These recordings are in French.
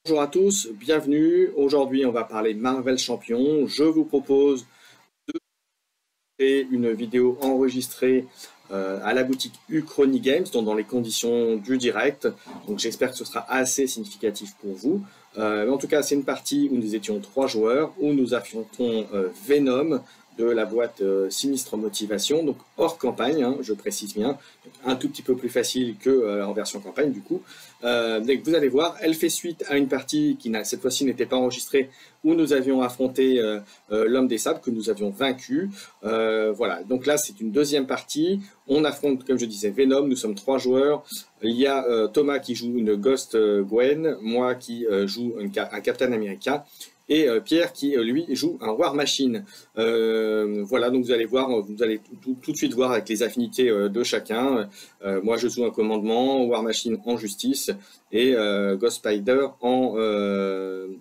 Bonjour à tous, bienvenue. Aujourd'hui, on va parler Marvel Champion. Je vous propose de créer une vidéo enregistrée à la boutique Uchronie Games, donc dans les conditions du direct. Donc j'espère que ce sera assez significatif pour vous. En tout cas, c'est une partie où nous étions 3 joueurs, où nous affrontons Venom de la boîte Sinistre Motivation, donc hors campagne, hein, je précise bien, donc un tout petit peu plus facile que en version campagne du coup. Donc vous allez voir, elle fait suite à une partie qui cette fois-ci n'était pas enregistrée, où nous avions affronté l'homme des sables, que nous avions vaincu. Voilà, donc là c'est une deuxième partie. On affronte, comme je disais, Venom, nous sommes 3 joueurs. Il y a Thomas qui joue une Ghost Gwen, moi qui joue un Captain America, et Pierre qui, lui, joue un War Machine. Voilà, donc vous allez voir, vous allez tout de suite voir avec les affinités de chacun. Moi, je joue un commandement, War Machine en justice, et Ghost Spider en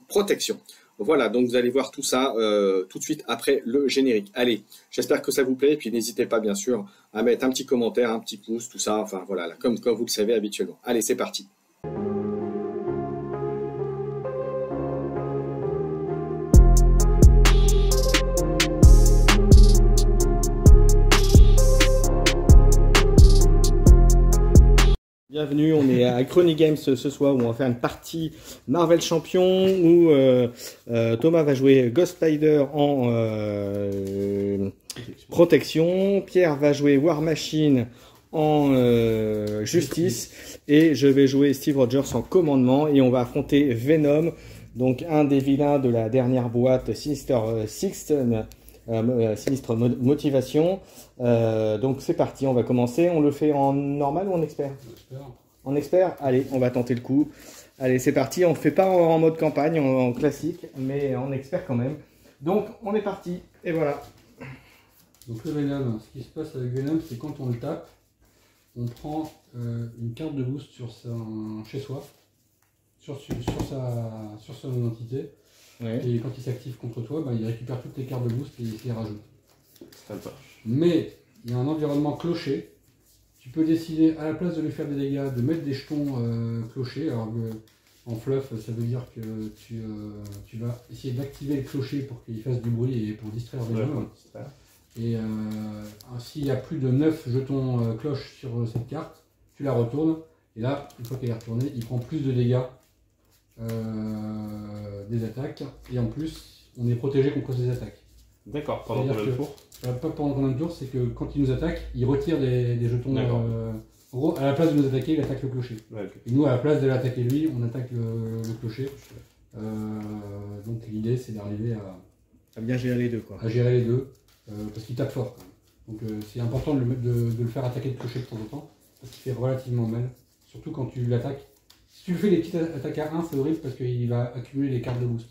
protection. Voilà, donc vous allez voir tout ça tout de suite après le générique. Allez, j'espère que ça vous plaît, et puis n'hésitez pas, bien sûr, à mettre un petit commentaire, un petit pouce, tout ça, enfin voilà, là, comme vous le savez habituellement. Allez, c'est parti. Bienvenue, on est à Uchronie Games ce soir où on va faire une partie Marvel Champion où Thomas va jouer Ghost Spider en protection, Pierre va jouer War Machine en justice et je vais jouer Steve Rogers en commandement et on va affronter Venom, donc un des vilains de la dernière boîte Sinister Sinistre Motivation. Donc c'est parti, on va commencer. On le fait en normal ou en expert? En expert. Allez, on va tenter le coup. Allez, c'est parti. On ne fait pas en mode campagne, en classique, mais en expert quand même. Donc on est parti, et voilà. Donc le Venom, ce qui se passe avec Venom, c'est quand on le tape, on prend une carte de boost chez soi, sur son identité. Ouais. Et quand il s'active contre toi, il récupère toutes les cartes de boost et il les rajoute. Sympa. Mais il y a un environnement clocher. Tu peux décider, à la place de lui faire des dégâts, de mettre des jetons clochers. Alors en fluff, ça veut dire que tu vas essayer d'activer le clocher pour qu'il fasse du bruit et pour distraire les gens. Et s'il y a plus de 9 jetons cloche sur cette carte, tu la retournes. Et là, une fois qu'elle est retournée, il prend plus de dégâts. Des attaques, et en plus on est protégé contre ces attaques. D'accord, pendant combien de tours? Pas pendant combien de tours, c'est que quand il nous attaque, il retire des jetons. En gros, à la place de nous attaquer, il attaque le clocher. Ouais, okay. Et nous, à la place de l'attaquer lui, on attaque le clocher. Donc l'idée, c'est d'arriver à bien gérer les deux, quoi. À gérer les deux, parce qu'il tape fort. Donc c'est important de le faire attaquer le clocher de temps en temps, parce qu'il fait relativement mal, surtout quand tu l'attaques. Si tu fais les petites attaques à 1, c'est horrible parce qu'il va accumuler les cartes de boost.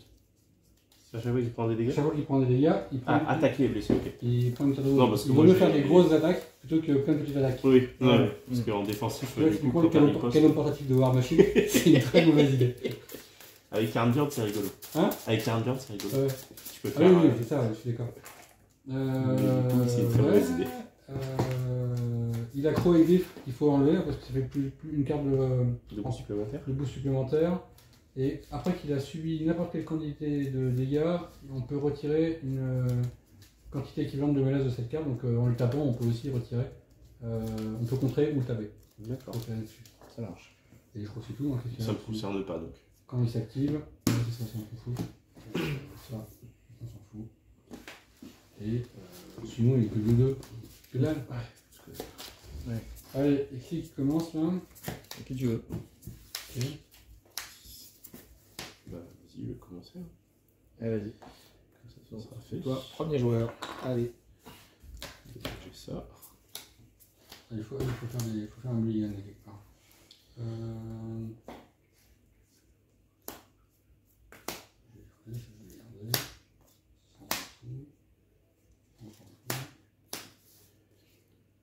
À chaque fois qu'il prend des dégâts? À chaque fois qu'il prend des dégâts, il prend. Ah, attaquer et blesser, ok. Il prend une carte de boost. Non, parce que il vaut mieux faire des grosses attaques plutôt que plein de petites attaques. Oui, ouais. Parce qu'en défensif, du coup, le canon portatif de War Machine, c'est une très mauvaise idée. Avec Carnbjörn, c'est rigolo. Hein? Avec Carnbjörn, c'est rigolo. Ouais. Tu peux faire. Oui, c'est ça, je suis d'accord. C'est une très mauvaise idée. Il a Crow et Glyph qu'il faut enlever parce que ça fait plus une carte de boost supplémentaire. De boost supplémentaire. Et après qu'il a subi n'importe quelle quantité de dégâts, on peut retirer une quantité équivalente de menace de cette carte. Donc en le tapant, on peut aussi retirer. On peut contrer ou le taper. D'accord. Ça marche. Et je crois que c'est tout. Hein, ça ne concerne pas donc. Quand il s'active, ça on s'en fout. Ça, on s'en fout. Et sinon, il n'y a que deux. Que dalle. Ouais. Allez, ici qui commence là. Qui tu veux. Ok. Bah vas-y, je vais commencer. Allez, vas-y. Comme ça sera fait. Toi, premier joueur. Allez. J'ai ça. Il faut faire un mulligan quelque part.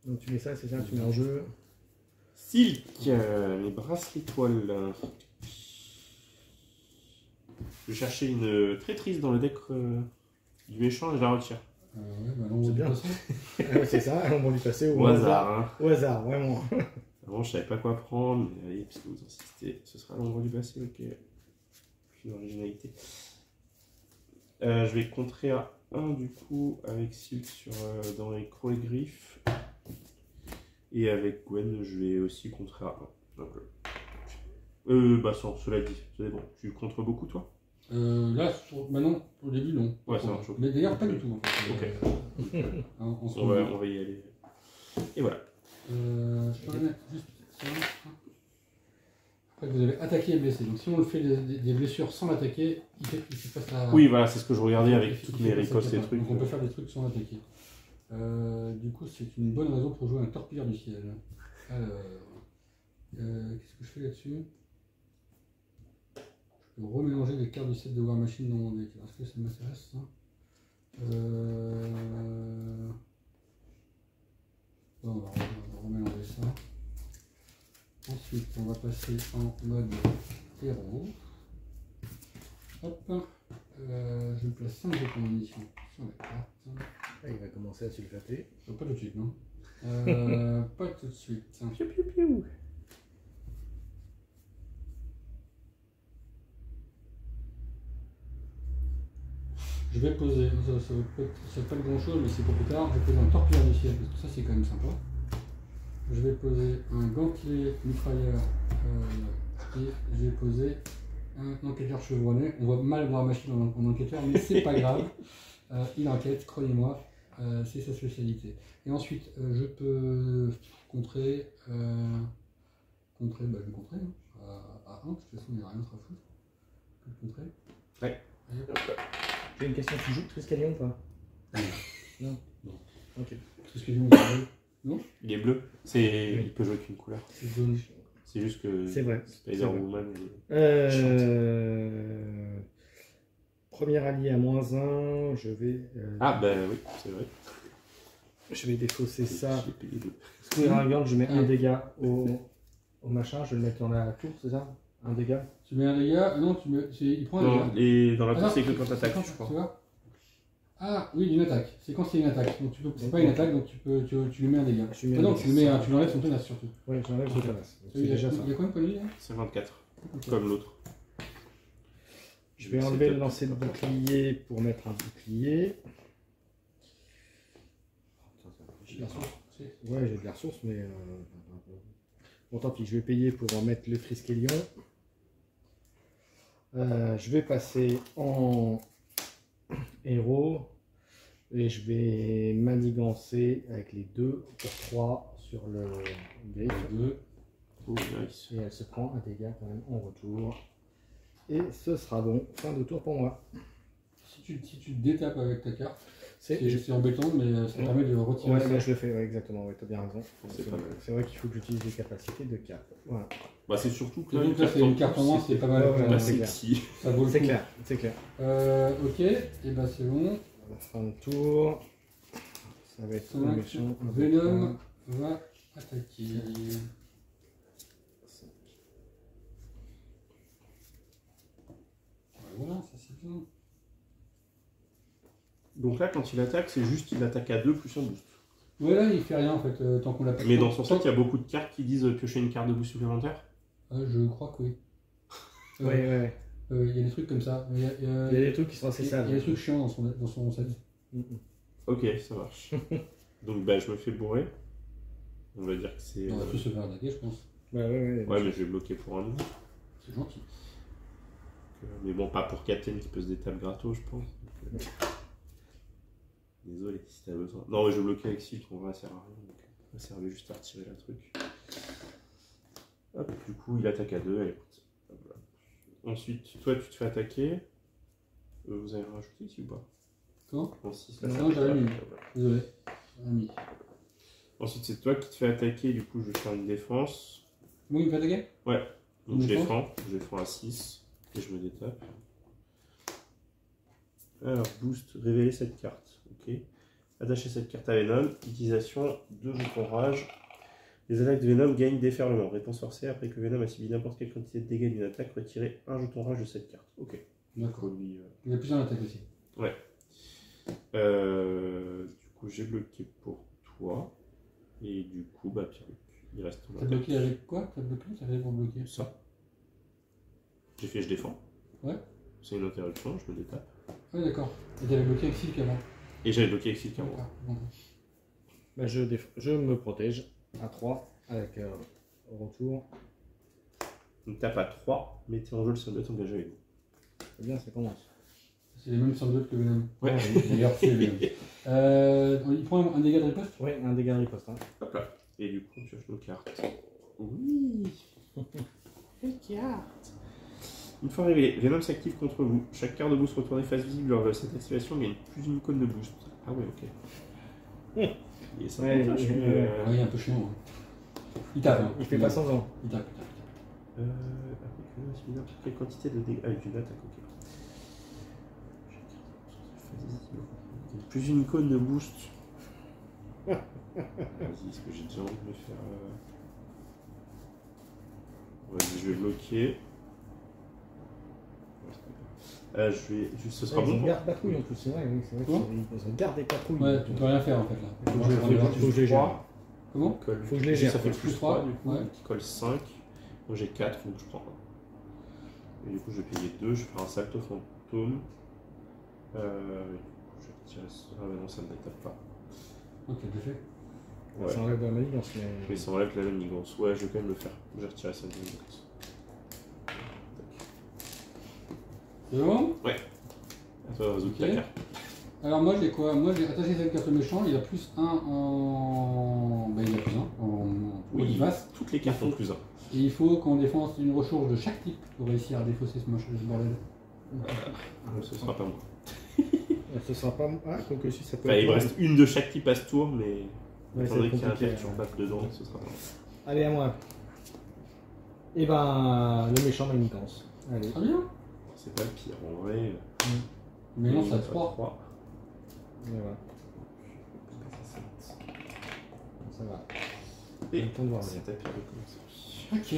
Donc tu mets ça, c'est ça, tu mets en jeu. Silk, les bracelets toiles. Je vais chercher une traîtrise dans le deck du méchant et je la retire. Ouais, bah l'ombre du passé. C'est ça, l'ombre du passé au hasard. Hein. Au hasard, vraiment. Avant, je savais pas quoi prendre, mais allez, puisque vous insistez, ce sera l'ombre du passé, ok. aucune originalité. Je vais contrer à 1 du coup avec Silk dans les crocs et griffes. Et avec Gwen, je vais aussi contrer à 1. Donc, bah sans, cela dit, ça dépend. Tu contres beaucoup toi? Là, bah non, au début non. Ouais, ça marche. Mais d'ailleurs, pas du tout en fait. Ok. On va y aller. Et voilà. Je peux mettre juste ça. Après, vous avez attaqué et blessé. Donc si on le fait des blessures sans l'attaquer, il fait pas ça. Oui, voilà, c'est ce que je regardais avec toutes mes ripostes et trucs. Donc on peut faire des trucs sans l'attaquer. Du coup, c'est une bonne raison pour jouer un torpilleur du ciel. Alors, qu'est-ce que je fais là-dessus? Je peux remélanger les cartes du set de War Machine dans mon deck. Est-ce que ça m'intéresse ça? On va remélanger ça. Ensuite, on va passer en mode héros. Hop. Je me place 5 jetons de munitions sur la carte. Ah, il va commencer à sulfater. Pas tout de suite, non? Pas tout de suite. Piou, piou, piou. Je vais poser, ça va pas être grand chose, mais c'est pour plus tard. Je vais poser un torpilleur du ciel, parce que ça c'est quand même sympa. Je vais poser un gantier mitrailleur et je vais poser un enquêteur chevronné. On voit mal voir machine en enquêteur, mais c'est pas grave. Il enquête, croyez-moi, c'est sa spécialité. Et ensuite, je peux contrer. Bah, je vais contrer hein, à 1, de toute façon il n'y a rien d'autre à foutre. Je peux contrer. Ouais. J'ai une question, tu joues Triskelion ou pas? Non. Non. Ok. Triskelion, non? Il est bleu. Il peut jouer qu'une couleur. C'est jaune. C'est juste que C'est vrai. Spider-Woman. Premier allié à -1, je vais. Ah, bah oui, c'est vrai. Je vais défausser ça. J'ai payé 2. Squirrel, je mets un dégât au machin, je vais le mettre dans la tour, c'est ça? Un dégât? Tu mets un dégât? Non, il prend un Non, dégât. et dans la Ah tour, non, c'est que quand t'attaques, quand je crois. tu vois. Ah oui, une attaque. C'est quand c'est une attaque. Donc c'est pas une attaque, donc tu lui mets un dégât. Tu lui mets Ah non, un tu dégât. lui enlèves son tenace surtout. Oui, j'enlève son tenace. C'est Il y a déjà ça. combien de points de vie là? C'est 24, Ok. comme l'autre. Je vais enlever le lancer de bouclier pour mettre un bouclier. J'ai la ressource. Ouais, j'ai de la ressource, mais. Bon, tant pis, je vais payer pour en mettre le Triskelion. Je vais passer en héros et je vais manigancer avec les 2 pour 3 sur le griffe. 2. Oh, nice. Et elle se prend un dégât quand même en retour. Et ce sera bon. Fin de tour pour moi. Si tu te détapes avec ta carte, C'est c'est embêtant, mais ça permet de retirer Ouais, ça. bah, je le fais, ouais, exactement, ouais, t'as bien raison. C'est pas mal. C'est vrai qu'il faut que j'utilise les capacités de cap. Voilà. Bah, c'est surtout que Et donc là, c'est une carte en moins, c'est pas mal. Ouais, ouais, Bah, c'est c'est clair. si. Ça vaut le C'est coup. clair, c'est clair. Ok, et bah c'est bon. Fin de tour. Ça va être 5, un méchant. un Venom va attaquer. Voilà, ça c'est bien. Donc là, quand il attaque, c'est juste qu'il attaque à 2 plus un boost. Ouais, là il fait rien en fait, tant qu'on l'a pas. Mais dans son set, il y a beaucoup de cartes qui disent piocher une carte de boost supplémentaire. Je crois que oui. Ouais, ouais. Il y a des trucs comme ça. Il y a des trucs qui sont assez il y a sages. des trucs chiants dans son set. Ok, ça marche. Donc bah, je me fais bourrer. On va dire que c'est. On va tous se faire attaquer, je pense. Ouais. Ouais, mais je vais bloquer pour un nouveau. C'est gentil. Mais bon, pas pour Captain qui peut se détaper gratos, je pense. Désolé si t'as besoin. Non, mais je vais bloquer avec Silk, on va servir à rien. Donc, ça servait juste à retirer la truc. Hop, du coup, il attaque à 2, elle est partie. Hop là. Ensuite, toi, tu te fais attaquer. Vous avez rajouté ici ou pas? Comment? En 6, Non, j'avais mis. Désolé. Ami. Ensuite, c'est toi qui te fais attaquer, du coup, je vais faire une défense. Moi, il me fait attaquer? Ouais, donc Une je défense défends à 6 et je me détape. Alors, boost, révéler cette carte. Ok. Attacher cette carte à Venom. Utilisation de jetons rage. Les attaques de Venom gagnent déferlement. Réponse forcée après que Venom a subi n'importe quelle quantité de dégâts d'une attaque, retirez un jeton rage de cette carte. Ok. D'accord. Faut lui, Il y a plusieurs attaques aussi. Ouais. Du coup, j'ai bloqué pour toi. Et du coup, bah, Pierruc, il reste ton T'as attaque. bloqué avec quoi? T'as bloqué? T'as fait pour bloquer? Ça. J'ai fait, je défends. Ouais. C'est une interruption, je le détape. Ouais, d'accord. Et t'avais bloqué avec Silk avant. Et j'avais bloqué avec Silk avant. D'accord. Bon. Bah, je me protège à 3 avec retour. Une tape à 3, mettez en jeu le symbiote engagé avec vous. C'est bien, ça commence. C'est les mêmes symbiotes que Venom. Ouais. D'ailleurs, c'est Venom. Il prend un dégât de riposte. Oui, un dégât de riposte. Hein. Hop là. Et du coup, on pioche nos cartes. Oui. Les cartes. Une fois révélé, Venom s'active contre vous. Chaque carte de boost retournée face visible lors de cette activation gagne plus une icône de boost. Ah ouais, ok. Et ça, Ouais, je suis, Ouais, il est un peu chiant. Hein. Il tape. Hein. Il fait pas 100 ans. Il tape. Quelle quantité de dégâts avec une attaque, ok. Plus une icône de boost. Vas-y, est-ce que j'ai déjà envie de me faire. Vas-y, je vais bloquer. Ce sera Ouais, bon. ils ont garde patrouille en plus, c'est vrai, oui, c'est vrai Quoi qu'ils ont garde des patrouilles. Ouais, tu peux rien faire en fait là. Faut que je les gère. Comment? Faut que je les gère. Ça fait Plus plus 3, 3 du coup, ouais. qui colle 5. Moi j'ai 4, donc je prends 1. Et du coup je vais payer 2, je vais faire un salto fantôme. Je vais tirer. Ah mais non, ça ne m'étape pas. Ok, je fait. Ouais. Ça enlève de la manigance, Mais ça enlève la manigance. Ouais, je vais quand même le faire. Je vais retirer sa manigance. C'est bon? Attends, Zouk, ta Ok. carte. Alors moi j'ai quoi? Moi j'ai attaché cette carte méchant, il a plus 1 en. Ben il a plus 1 en Oui, face. toutes les cartes ont plus 1. Et il faut qu'on défense une ressource de chaque type pour réussir à défausser ce bordel. Ce sera pas moi. Ce sera pas. Ah, quoique si ça peut Enfin, il me être. reste une de chaque type à ce tour, mais. Ouais, Étant donné c'est qu'il y a un compliqué, perturbable dedans, ce sera pas moi. Allez, à moi. Et ben, le méchant manigance. Allez. Très bien. C'est pas le pire, en vrai. Mais non, il ça a a pas 3. 3. Et voilà, ça va. Et Le temps de voir c'est venir. tapis de commencer. Ok.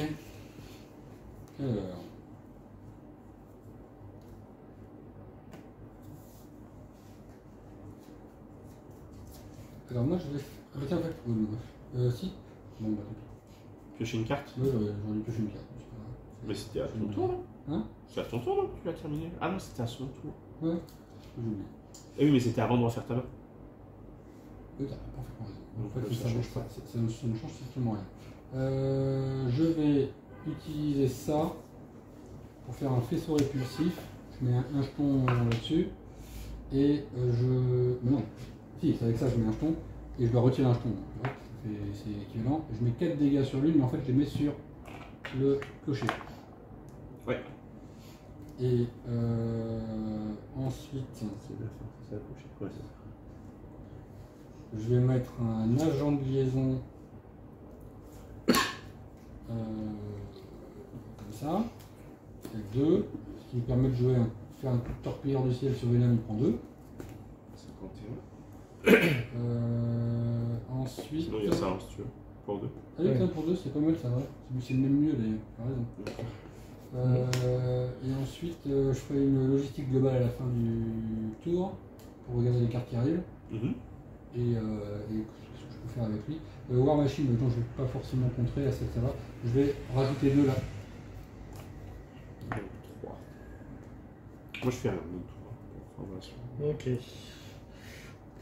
Alors. Alors moi je vais. Ah bah tiens en fait. Si. Bon bah tant pis. Piocher une carte. Ouais, j'en ai pioché une carte. C'est pas grave. Mais c'était à ton tour, non? Hein? C'est à ton tour, non? Tu l'as terminé? Ah non, c'était à son tour. Ouais. J'ai oublié. Eh oui, mais c'était avant de refaire ta main. Oui, t'as parfaitement raison. En Donc, fait, ça ça change change pas. Ça ne change strictement rien. Je vais utiliser ça pour faire un faisceau répulsif. Je mets un jeton là-dessus. Et mais non. Si, c'est avec ça que je mets un jeton. Et je dois retirer un jeton. Hop, c'est équivalent. Je mets 4 dégâts sur l'une, mais en fait, je les mets sur le clocher. Ouais. Et ensuite, C'est la fin, c'est la prochaine. Ouais, c'est ça. je vais mettre un agent de liaison comme ça, avec 2, ce qui me permet de jouer faire un coup de torpilleur du ciel sur Venom, il prend 2. 51. Ensuite. Sinon, il y a ça, hein, si tu veux. Pour 2. Allez, tiens, pour 2, c'est pas mal ça, ouais. C'est le même mieux d'ailleurs, t'as raison. Et ensuite, je ferai une logistique globale à la fin du tour pour regarder les cartes qui arrivent. Et ce que je peux faire avec lui. War Machine, dont je ne vais pas forcément contrer, ça va. Je vais rajouter 2 là. 3. Moi, je fais rien, donc 3 pour formation. Ok.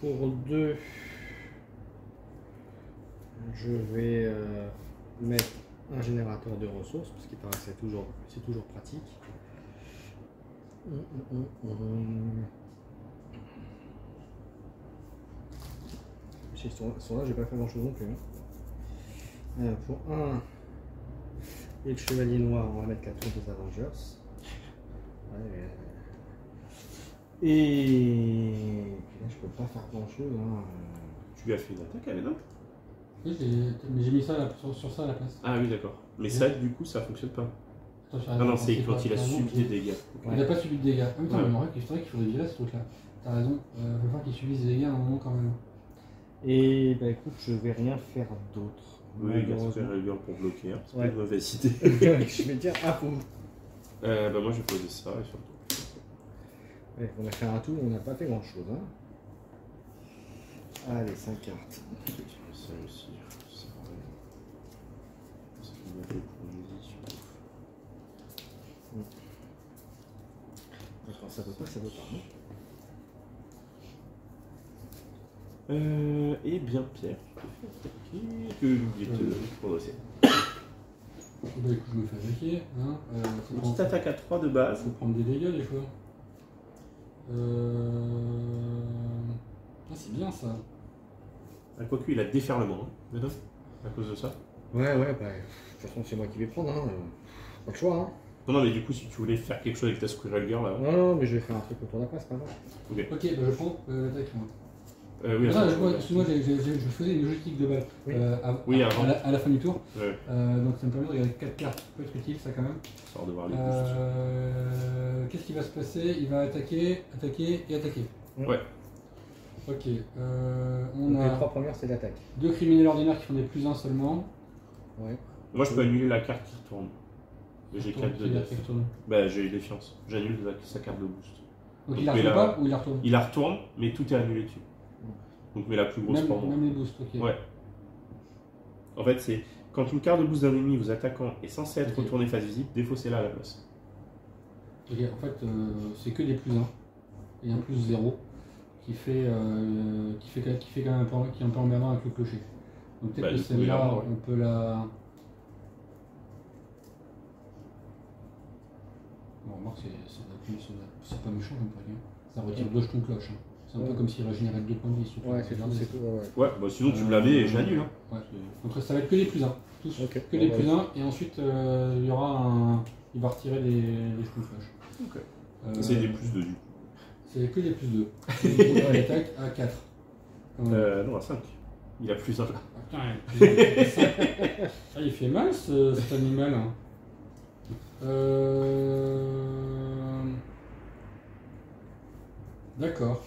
Pour 2, je vais mettre un générateur de ressources, parce qu'il paraît que c'est toujours pratique. Sur là, j'ai pas fait grand chose non plus. Pour 1 et le chevalier noir, on va mettre la tour des Avengers. Ouais, et puis là, je peux pas faire grand chose. Tu lui as fait une attaque à Venom? Oui, mais j'ai mis ça sur ça à la place. Ah oui, d'accord. Mais ça, du coup, ça fonctionne pas. Attends, Ah non, c'est quand il a subi subi des dégâts. Il n'a pas subi de dégâts. Ah, mais attends, Ouais. mais en vrai, c'est vrai qu'il faudrait virer ce truc-là. T'as raison, il va falloir qu'il subisse des dégâts à un moment quand même. Et bah écoute, je vais rien faire d'autre. Oui, il y a Malheureusement. très rigueur pour bloquer, hein. C'est Ouais. pas une mauvaise idée. Je vais dire, ah faut. Bah moi, je vais poser ça et surtout. Ouais, on a fait un tour, on n'a pas fait grand chose. Allez, 5 cartes. Ça aussi, ça va. Ça fait une attaque pour une édition. ça veut pas, ça veut pas. Eh bien, Pierre, que j'ai oublié de te prononcer. Bah écoute, je me fais attaquer. Hein. Une petite attaque à 3 de base. Faut prendre des dégâts des fois. Ah, c'est bien ça. Ah, quoique, il a déferlement, hein, maintenant, à cause de ça. Ouais, bah, de toute façon, c'est moi qui vais prendre, hein. Pas le choix, hein. Non, mais du coup, si tu voulais faire quelque chose avec ta Squirrel Girl, là. Non, mais je vais faire un truc autour de la place, pas grave. Ok, bah je prends l'attaque. Moi. Oui, Excuse-moi, je faisais une logique de balle Oui. avant. à la fin du tour. Ouais. Donc ça me permet de regarder 4 cartes. Ça peut être utile, ça quand même. Histoire de voir les boosts. Qu'est-ce qui va se passer? Il va attaquer et attaquer. Ouais. Ok. On Donc, les a 3 premières, c'est l'attaque. 2 criminels ordinaires qui font des +1 seulement. Ouais. Moi, je peux annuler la carte qui retourne. J'ai 4 de death. Bah, j'ai défiance. J'annule sa carte de boost. Donc il la retourne pas ou il la retourne? Il la retourne, mais tout est annulé dessus. Donc, mais la plus grosse pour moi. Même les boosts, ok. Ouais. En fait, c'est quand une carte de boost d'un ennemi vous attaquant est censée être retournée face visible, défaussez-la à la place. Ok, en fait, c'est que des +1 et un +0 qui fait quand même qui est un peu emmerdant avec le clocher. Donc peut-être que celle-là, on peut la. Bon, remarque, c'est pas méchant comme truc. Hein. Ça retire 2 jetons cloche. Hein. C'est un peu comme s'il régénérait 2 points de vie. Ouais, c'est tout. Ouais, bah sinon tu me la mets et je l'annule. Hein. Ouais, donc ça va être que des +1. Tous, que des +1 et ensuite il y aura un. Il va retirer les jetons cloche. Ok. C'est des +2 du coup. C'est que des +2. Il attaque à 4. Non, à 5. Il a +1 là. Ah, il fait mal cet animal. Hein. D'accord.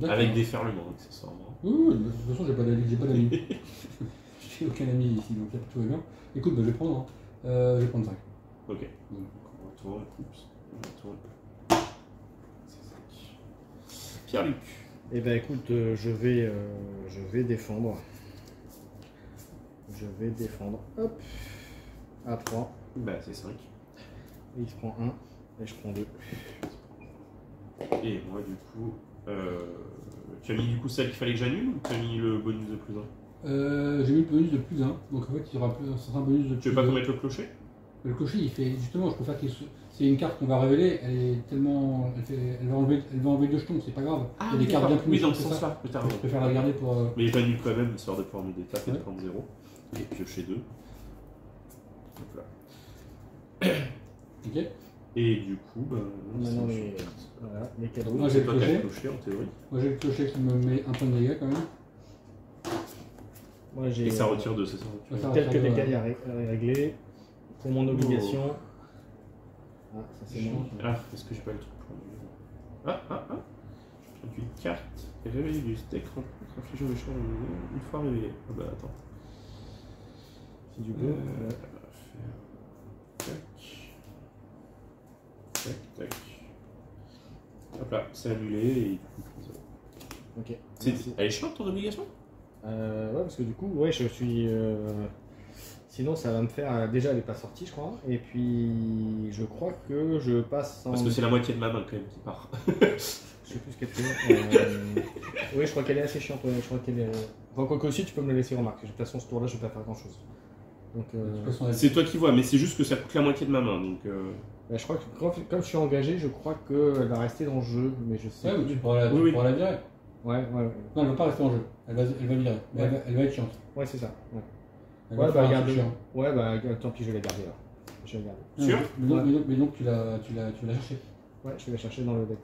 Avec déferlement, accessoirement. Oui, de toute façon, j'ai pas d'amis. J'ai aucun ami ici, donc tout va bien. Écoute, je vais prendre. Hein. Je vais prendre 5. Ok. Donc, on retourne. Oups. On retourne. C'est 5. Pierre-Luc. Eh ben écoute, je vais défendre. Je vais défendre. Hop. À 3. Bah, c'est 5. Il se prend 1 et je prends 2. Et moi, du coup. Tu as mis du coup celle qu'il fallait que j'annule ou tu as mis le bonus de +1? J'ai mis le bonus de +1, donc en fait il y aura un certain bonus de +1. Tu veux pas qu'on mette le clocher? Le clocher, il fait justement, je préfère qu'il c'est une carte qu'on va révéler, elle est tellement. Elle va enlever 2 jetons, c'est pas grave. Ah, il y a des cartes bien plus oui, dans méchantes ce que ça. sens-là, peut-être. Je préfère la garder pour. Mais j'annule quand même, histoire de pouvoir me détaper de Ouais. prendre 0. Et piocher 2. Donc là. Ok. Et du coup, bah, Maintenant c'est les cadeaux. Moi j'ai le toi qui as clocher. le clocher en théorie. Moi j'ai le clocher qui me met un point de dégâts quand même. Moi j'ai Et ça retire 2, c'est ça? Ça quelques retire deux, dégâts à régler. Pour mon obligation. Ah, ça c'est bon. Ah, est-ce que j'ai pas le truc pour annuler? Ah. Une carte. Réveiller du steak rencontre infligé au méchant une fois réveillé. Ah bah attends. Si du coup. Tac. Hop là, c'est annulé et du coup, Ok. elle est chiante ton obligation? Ouais, parce que du coup, ouais, je suis. Sinon, ça va me faire. Déjà, elle n'est pas sortie, je crois. Et puis, je crois que je passe en. Parce que c'est la moitié de ma main quand même qui part. Je sais plus ce qu'elle fait. Oui, je crois qu'elle est assez chiante. Ouais. Je crois qu'elle est. Enfin, quoi que aussi, tu peux me la laisser remarquer. De toute façon, ce tour-là, je vais pas faire grand-chose. Donc, De toute façon, C'est toi qui vois, mais c'est juste que ça coûte la moitié de ma main. Donc, bah, je crois que comme je suis engagé, je crois qu'elle va rester dans le jeu. Mais je sais. ouais, mais tu pourras Oui. la virer. Ouais. Non, elle va pas rester en jeu. Elle va virer. Mais Ouais. elle va être chiante. Ouais, c'est ça. Ouais. Elle Ouais, va bah, faire un regarde. truc chiant. Ouais, bah, tant pis, je vais la garder alors. Je vais la garder. Sûr? Mais donc tu l'as cherché. Ouais, je vais la chercher dans le deck.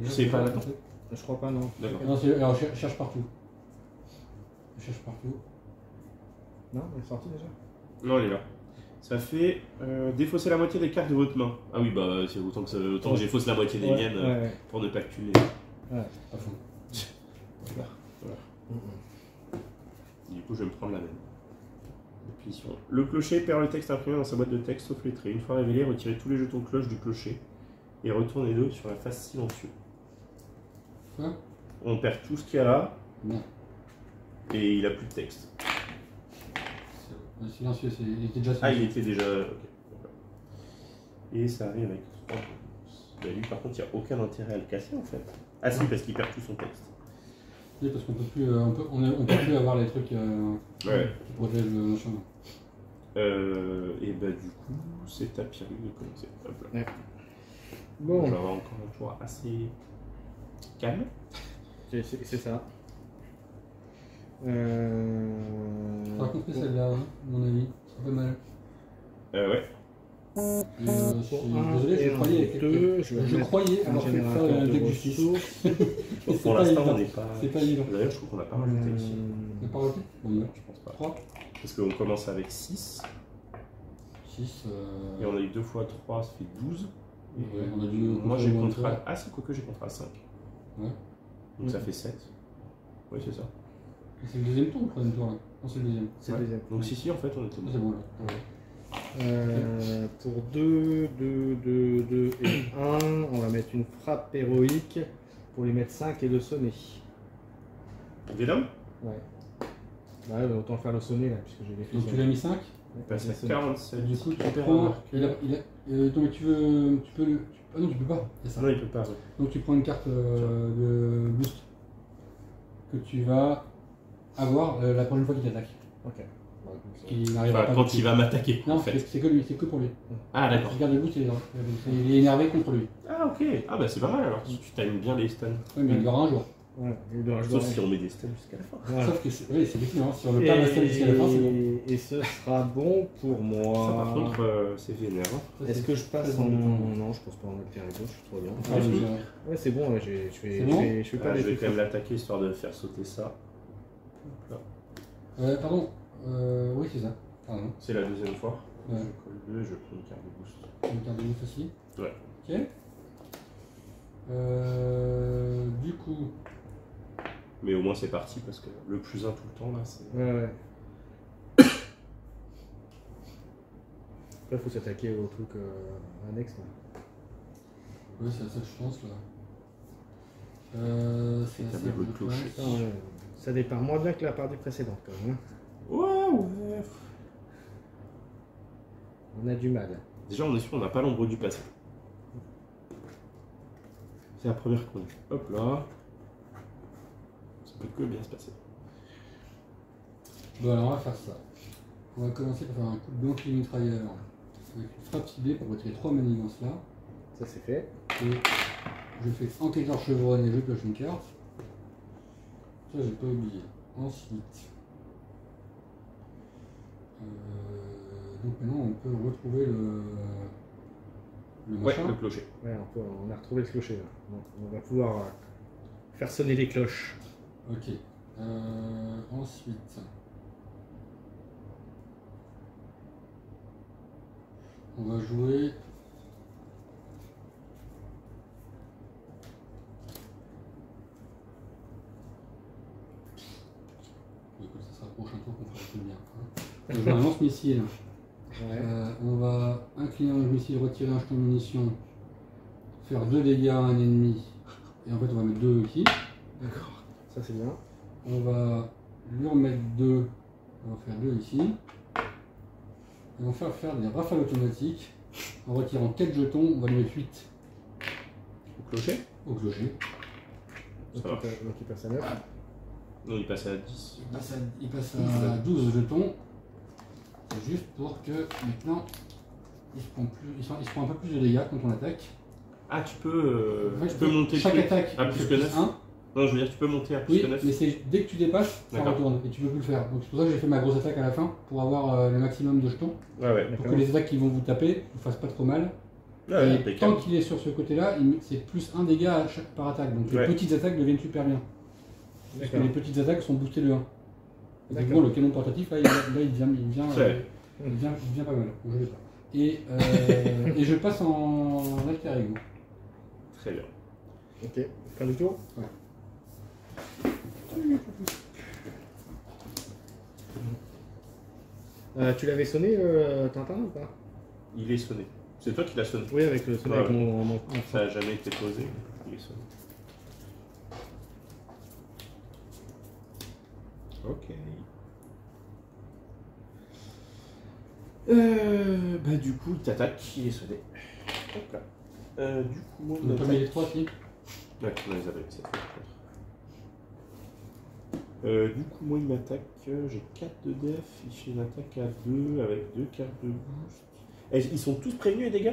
C'est pas là-dedans? Je crois pas, non. d'accord. Non, alors cherche partout. Cherche partout. Non, elle est sortie déjà. Non, elle est là. Ça fait défausser la moitié des cartes de votre main. Ah oui, bah c'est autant que j'effausse la moitié des miennes Ouais. pour ne pas cumuler. À fond. Voilà. Du coup, je vais me prendre la même. Définition. Le clocher perd le texte imprimé dans sa boîte de texte sauf les traits. Une fois révélé, retirez tous les jetons cloche du clocher et retournez-le sur la face silencieux. Quoi? On perd tout ce qu'il y a là Non. et il a plus de texte. Silencieux, il était déjà silencieux. Ah, il était déjà. Ok. Et ça arrive avec 3 bonus. Bah, lui, par contre, il n'y a aucun intérêt à le casser en fait. Ah si, parce qu'il perd tout son texte. Oui, parce qu'on peut plus, on peut plus avoir les trucs Ouais. qui protègent le machin. Et bah du coup, c'est à Pyrrhus de commencer. Hop là. Ouais. Bon. Bon, On va avoir encore un tour assez calme. c'est ça. Par contre, celle-là, hein, à mon avis, c'est pas mal. Ouais. Je suis un désolé, et je un croyais, pour deux, je vais je mettre croyais un avoir fait faire générateur un de deck justice. ressources. C'est Pour pas l'instant, évident. on n'est pas. C'est pas évident. D'ailleurs, je trouve qu'on n'a pas rajouté ici. On n'a pas rajouté Bon, Je pense pas. 3, Parce qu'on commence avec 6. 6. Et on a eu 2 fois 3, ça fait 12. Ouais, on a dû Moi j'ai contrôler contrat. le Ah si, quoique j'ai contrat 5. Ouais. Donc ça fait 7. Oui, c'est ça. C'est le deuxième tour ou le troisième tour là Non, c'est le deuxième. C'est Ouais. le deuxième. Donc si, en fait, on était Ah, c'est bon. bon là. Pour 2, 2, 2, 2 et 1, on va mettre une frappe héroïque pour lui mettre 5 et le sonner. Venom Ouais. Bah ouais, autant faire le sonner là, puisque j'ai des Donc tu fusions. l'as mis 5. Il passe à Ouais, 47. Du coup, tu Super prends. remarqué. Non, mais tu veux. Tu peux le. Ah non, tu peux pas. C'est ça. Non, il peut pas. Ouais. Donc tu prends une carte de boost que tu vas avoir la prochaine fois qu'il t'attaque. Ok. Qui n'arrivera Enfin, pas. quand il va m'attaquer, Non, en fait. c'est que lui, c'est que pour lui. Ah, d'accord. Regarde le boost, il est énervé contre lui. Ah, ok. Ah, bah c'est pas mal alors. Tu times bien les stuns. Oui, mais il aura un jour. Ouais, il doit Sauf si on met des stuns jusqu'à la fin. Voilà. Sauf que oui, c'est effectivement, si on veut pas rester jusqu'à la fin, c'est bon. Et ce sera bon pour moi. Ça, par contre, c'est vénère. Hein. Ça, Est-ce c'est que je passe très en. bon. Non, je pense pas en alter ego, je suis trop bien. Ah, Ouais, c'est bon, ouais, je C'est fais, bon je fais pas Ah, des je vais trucs quand même forts. l'attaquer histoire de faire sauter ça. Hop là. Pardon, oui, c'est ça. Pardon. C'est la deuxième fois. Ouais. Je colle 2 et je prends une carte de boost. Une carte de boost aussi. Ouais. Ok. Du coup, Mais au moins c'est parti parce que le plus 1 tout le temps là, c'est. Ouais, ouais. Après, faut s'attaquer au truc annexe. Là. oui, c'est à ça que je pense là. C'est T'as assez mis votre brutal. clocher. Ça, ça départ moins bien que la partie précédente, quand même. Hein. Ouais. On a du mal. Déjà, on est sûr, on n'a pas l'ombre du passé. C'est la première qu'on a. Hop là. Ça peut que bien se passer. Bon, alors on va faire ça. On va commencer par faire un coup de blanc mitrailleur avec une frappe ciblée pour retirer 3 manigances là. Ça, c'est fait. Et je fais enquêteur chevronne et je pioche une carte. Ça, j'ai pas oublié. Ensuite, donc maintenant on peut retrouver le Ouais, machin. le clocher. Ouais, on a retrouvé le clocher. Là. Donc, on va pouvoir faire sonner les cloches. Ok. Ensuite, on va jouer. Écoute, ça sera le prochain tour qu'on fera tout bien. Hein. On va jouer un lance-missile. Ouais. On va incliner un missile, retirer un jeton de munitions, faire 2 dégâts à un ennemi. Et en fait, on va mettre 2 ici. D'accord. Ça, c'est bien. On va lui remettre 2. On va faire 2 ici. Et on va faire des rafales automatiques. En retirant 4 jetons, on va lui mettre 8 Au clocher. au clocher. Ça marche. Donc, il passe à 9. Non, il passe à 10. Il passe à 12 jetons. C'est juste pour que maintenant il se prend un peu plus de dégâts quand on attaque. Ah, tu peux, En fait, tu peux monter chaque le truc attaque à il plus fait que 9. 1. Non, je veux dire, tu peux monter à plus Oui, que 9. mais c'est dès que tu dépasses, ça D'accord. retourne et tu peux plus le faire. Donc c'est pour ça que j'ai fait ma grosse attaque à la fin pour avoir le maximum de jetons. Ouais. Pour que les attaques qui vont vous taper ne fassent pas trop mal. Ouais, et impeccable. tant qu'il est sur ce côté-là, c'est plus 1 dégât par attaque. Donc Ouais. les petites attaques deviennent super bien. Parce que D'accord. les petites attaques sont boostées de 1. Et D'accord. bon, le canon portatif, là, il vient Ouais. il vient pas mal. Donc, je l'ai pas. Et, et je passe en alter ego. Très bien. Ok. Fin du tour. Ouais. Tu l'avais sonné, Tintin, ou pas? Il est sonné. C'est toi qui l'as sonné. Oui, avec le sonné, Ouais, avec ouais. mon... Ça n'a jamais été posé. Il est sonné. Ok. Bah du coup il t'attaque, il est sonné. Hop là. Du coup moi On a pas mis les 3 si. Ouais, on les avait, ça fait du coup moi il m'attaque, j'ai 4 de def, il fait une attaque à 2 avec 2 cartes de boost. Ils sont tous prévenus les dégâts?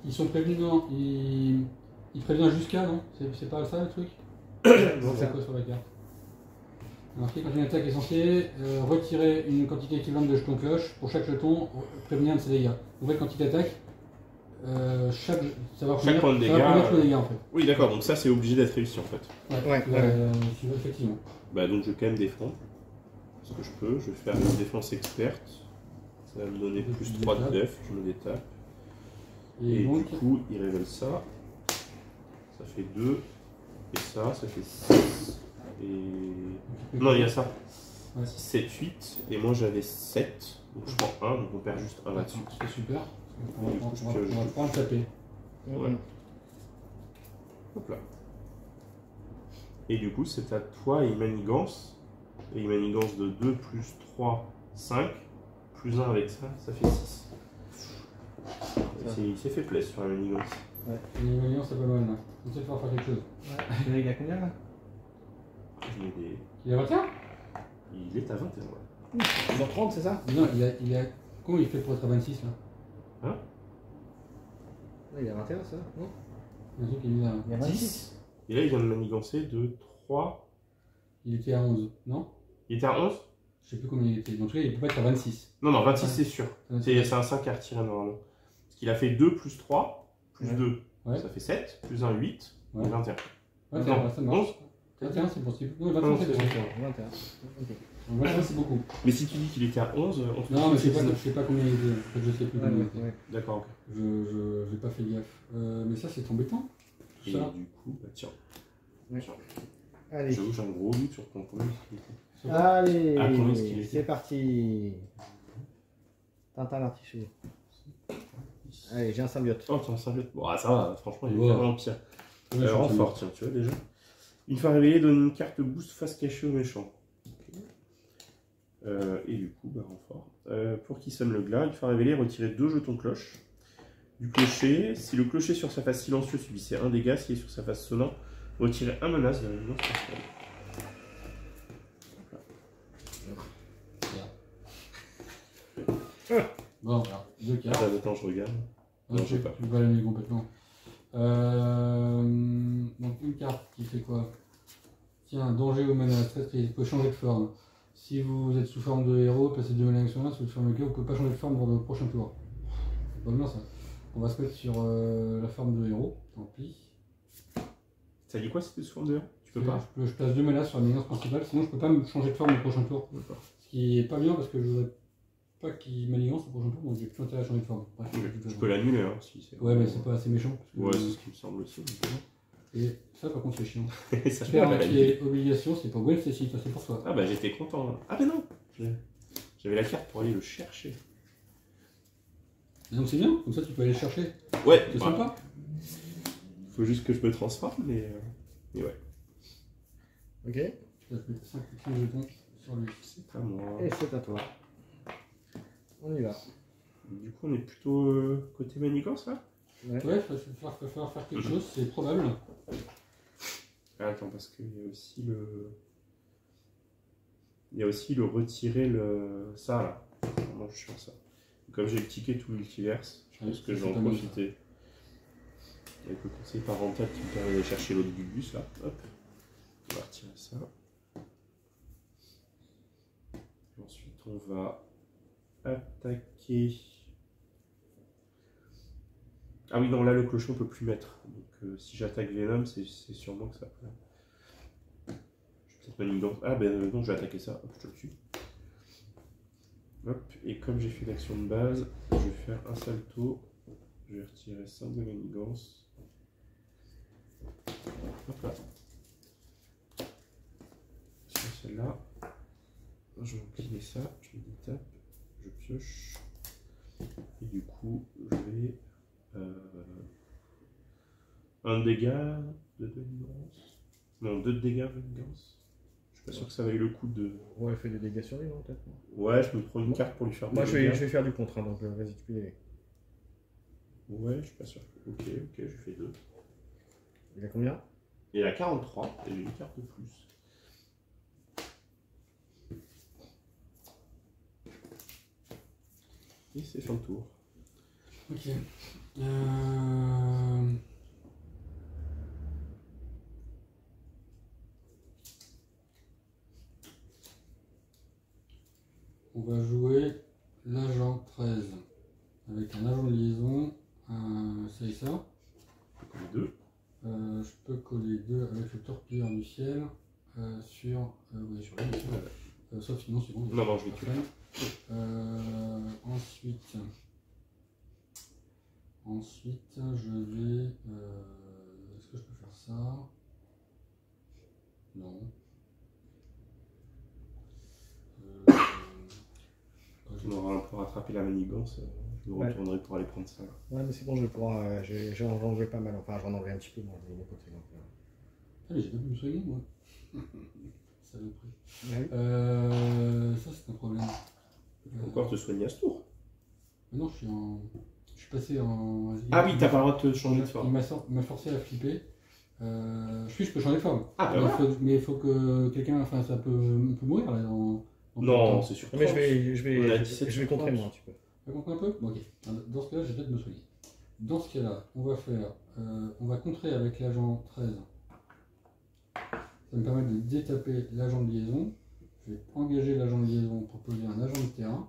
Ils sont prévenus, non, ils préviennent jusqu'à, non? C'est pas ça le truc? C'est quoi sur la carte? Marqué quand une attaque est censée retirer une quantité équivalente de jetons cloche pour chaque jeton, prévenir un de ses dégâts. En fait, quand il t'attaque, ça va Chaque point de dégâts, le dégât en fait. Oui d'accord, donc ça c'est obligé d'être réussi en fait. Ouais. Effectivement. Bah donc je vais quand même défendre. Ce que je peux, je vais faire une défense experte. Ça va me donner plus 3 de def, je me détape. Et donc, du coup il révèle ça. Ça fait 2. Et ça fait 6. Et... Non il y a ça. Ouais. 7, 8. Et moi j'avais 7. Donc je prends 1, donc on perd juste 1 là-dessus. c'est super. On Du va coup, je pioche. pouvoir le taper. Ouais. Hop là. Et du coup, c'est à toi et Manigance. Et Manigance de 2 plus 3, 5. Plus 1 avec ça, ça fait 6. Il s'est fait plaisir sur la Manigance. Ouais. L'évaluation, c'est pas mal là. On sait faire quelque chose. Ouais. Il a combien là? Je mets des... Il a 21? Il est à 21, ouais. 30, c'est ça? Non, il a. Comment il fait pour être à 26 là? Hein? Ouais, il a 21, ça? Non? Il y a un truc qui est bizarre. Il y a 26. Et là, il vient de manigancer de 3. Il était à 11, non? Il était à 11? Je sais plus combien il était. En tout cas, il peut pas être à 26. Non, non, 26, c'est sûr. 26. C'est un 5 à retirer normalement. Parce qu'il a fait 2 plus 3, plus 2. Ouais. Ça fait 7, plus 1, 8, Ouais. et 21. Ouais, Non, ça marche. 11. 21, c'est possible. Non, 21, Non, c'est c'est possible. 21. Ok. 21, c'est beaucoup. Mais si tu dis qu'il était à 11, on te Non, mais dit je que c'est 19. sais pas combien il était. En fait, je sais plus combien il était. Ouais. D'accord, ok. Je n'ai pas fait gaffe. Mais ça, c'est embêtant. Tout Et ça. du coup, bah tiens. Ouais. Tiens. Allez. J'avoue, j'ai un gros doute sur ton premier. Allez, Ah, combien est-ce qu'il était? c'est parti. Tintin l'artichaut. Allez, j'ai un symbiote. Oh, t'es en symbiote. Bon, ah, ça va, franchement, il est Ouais. vraiment pire. Ouais, Renfort, tiens, tu vois déjà. Une fois révélé, donne une carte boost face cachée au méchant. Ok. Et du coup, bah, renfort. Pour qui sonne le glas, une fois révélé, retirez 2 jetons cloche du clocher. Si le clocher sur sa face silencieux subissait un dégât, s'il est sur sa face sonnant, retirez un menace de la menace spéciale. Bon, voilà. 2 cartes. Ah, attends, je regarde. Non, je sais pas. Tu vas l'aimer complètement. Donc une carte qui fait quoi? Tiens, danger ou menace, très triste, vous pouvez changer de forme. Si vous êtes sous forme de héros, passez 2 menaces sur 1, si vous êtes sous forme de héros, vous ne pouvez pas changer de forme pour le prochain tour. Pas bien ça. On va se mettre sur la forme de héros, tant pis. Ça dit quoi si t'es sous forme de héros? Tu peux pas? Je place 2 menaces sur la menace principale, sinon je peux pas me changer de forme au prochain tour. D'accord. Ce qui est pas bien parce que je voudrais pas qu'il manigance au prochain tour, donc j'ai plus intérêt à changer de forme. Bref, Tu peux l'annuler, hein, si c'est. Ouais, mais c'est pas assez méchant. Ouais, Parce que- c'est ce qui me semble aussi. Et ça, par contre, c'est chiant. Ça fait Faire mal à avec l'idée. les obligations, c'est pour Gwen Stacy, ça c'est pour toi. Ah bah j'étais content. Hein. Ah bah non, j'avais la carte pour aller le chercher. Et donc c'est bien, comme ça tu peux aller le chercher. Ouais, C'est sympa. Faut juste que je me transforme, mais ouais. Ok. Tu vas te mettre 5 jetons sur lui. C'est à moi. Et c'est à toi. On y va. Du coup, on est plutôt côté manigance là? Ouais. Ouais, il va falloir faire quelque chose, c'est probable. Ah, attends, parce qu'il y a aussi le. Il y a aussi le retirer le. Ça là. Comment je fais ça? Comme j'ai le ticket tout multiverse, je pense que je vais en profiter. Avec le conseil parental qui me permet d'aller chercher l'autre du bus là. Hop. On va retirer ça. Et ensuite, on va attaquer. Ah oui, non, là le clocher on peut plus mettre. Donc si j'attaque Venom, c'est sûrement que ça peut. Je vais peut-être manigance. Ah ben non, je vais attaquer ça. Hop, je te le tue. Hop, et comme j'ai fait l'action de base, je vais faire un salto. Je vais retirer 5 de manigance. Hop là. Sur celle-là. Je vais empiler ça, je me détape, je pioche. Et du coup, je vais. Un dégât de manigance. Non, 2 dégâts de manigance. Je pas sûr que ça vaille le coup de... Ouais, elle fait des dégâts sur lui, non, peut-être. Ouais, je me prends une carte pour lui faire Moi, des je dégâts. vais faire du contre, hein, donc vas-y, tu peux y aller. Ouais, je suis pas sûr. Ok, je fais 2. Il a combien? Il a 43 et j'ai une carte de plus. Et c'est fin de tour. Ok. On va jouer l'agent 13 avec un agent de liaison, ça et ça. Comme 2. Je peux coller 2 avec le torpilleur du ciel sur lui, bien sûr. Sauf sinon c'est bon. Non, je vais tuer. Ensuite, je vais. Est-ce que je peux faire ça? Non. On aura un peu rattrapé la manigance. Je me retournerai pour aller prendre ça. Ouais, mais c'est bon, je vais pouvoir. J'en enlevé pas mal. Enfin, j'en enlevé un petit peu, moi, de mon côté. Donc, Allez, j'ai pas pu me soigner, moi. Ça le prix. ouais. Ça, c'est un problème. Tu peux encore te soigner à ce tour. Mais non, je suis passé en. Ah oui, t'as pas le droit de te changer de forme. Il m'a forcé à flipper. Je peux changer de forme. Ah, bah voilà. Mais il faut que quelqu'un. Enfin, ça peut, on peut mourir là dans Non, c'est sûr. Mais On a 17 je vais contrer moi un petit peu. Ça compte un peu? Bon, ok. Dans ce cas-là, je vais peut-être me soigner. Dans ce cas-là, on va faire. On va contrer avec l'agent 13. Ça me permet de détaper l'agent de liaison. Je vais engager l'agent de liaison pour poser un agent de terrain.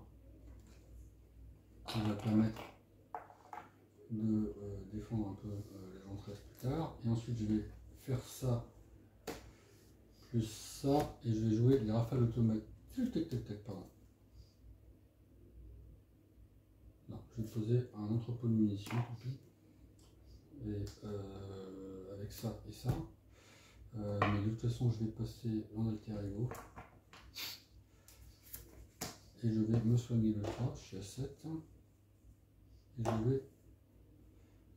Ça va permettre de défendre un peu l'agent 13 plus tard. Et ensuite, je vais faire ça plus ça. Et je vais jouer les rafales automatiques. Pardon. Non, je vais poser un entrepôt de munitions, tant pis. Et avec ça et ça. Mais de toute façon, je vais passer en alter ego. Et je vais me soigner le 3, je suis à 7. Et je vais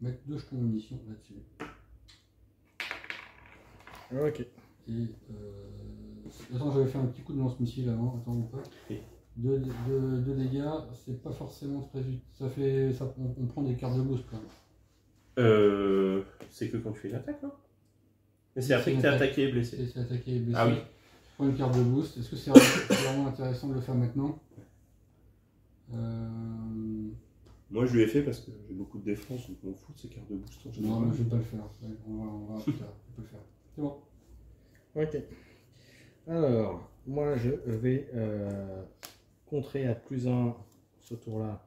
mettre 2 jetons de munitions là-dessus. Ok. Et attends, j'avais fait un petit coup de lance-missile avant, attends ou pas. 2 dégâts, c'est pas forcément très utile. On prend des cartes de boost quoi. C'est que quand tu fais une attaque, non? Mais c'est après que t'es attaqué et blessé. C'est attaqué et blessé. Ah oui. Je prends une carte de boost. Est-ce que c'est vraiment intéressant de le faire maintenant? Moi je lui ai fait parce que j'ai beaucoup de défense, donc je m'en fous de ces cartes de boost en général. Non, mais je vais pas le faire. Ouais, on va plus tard. Je peux le faire. C'est bon. Ok. Alors, moi je vais contrer à +1 ce tour-là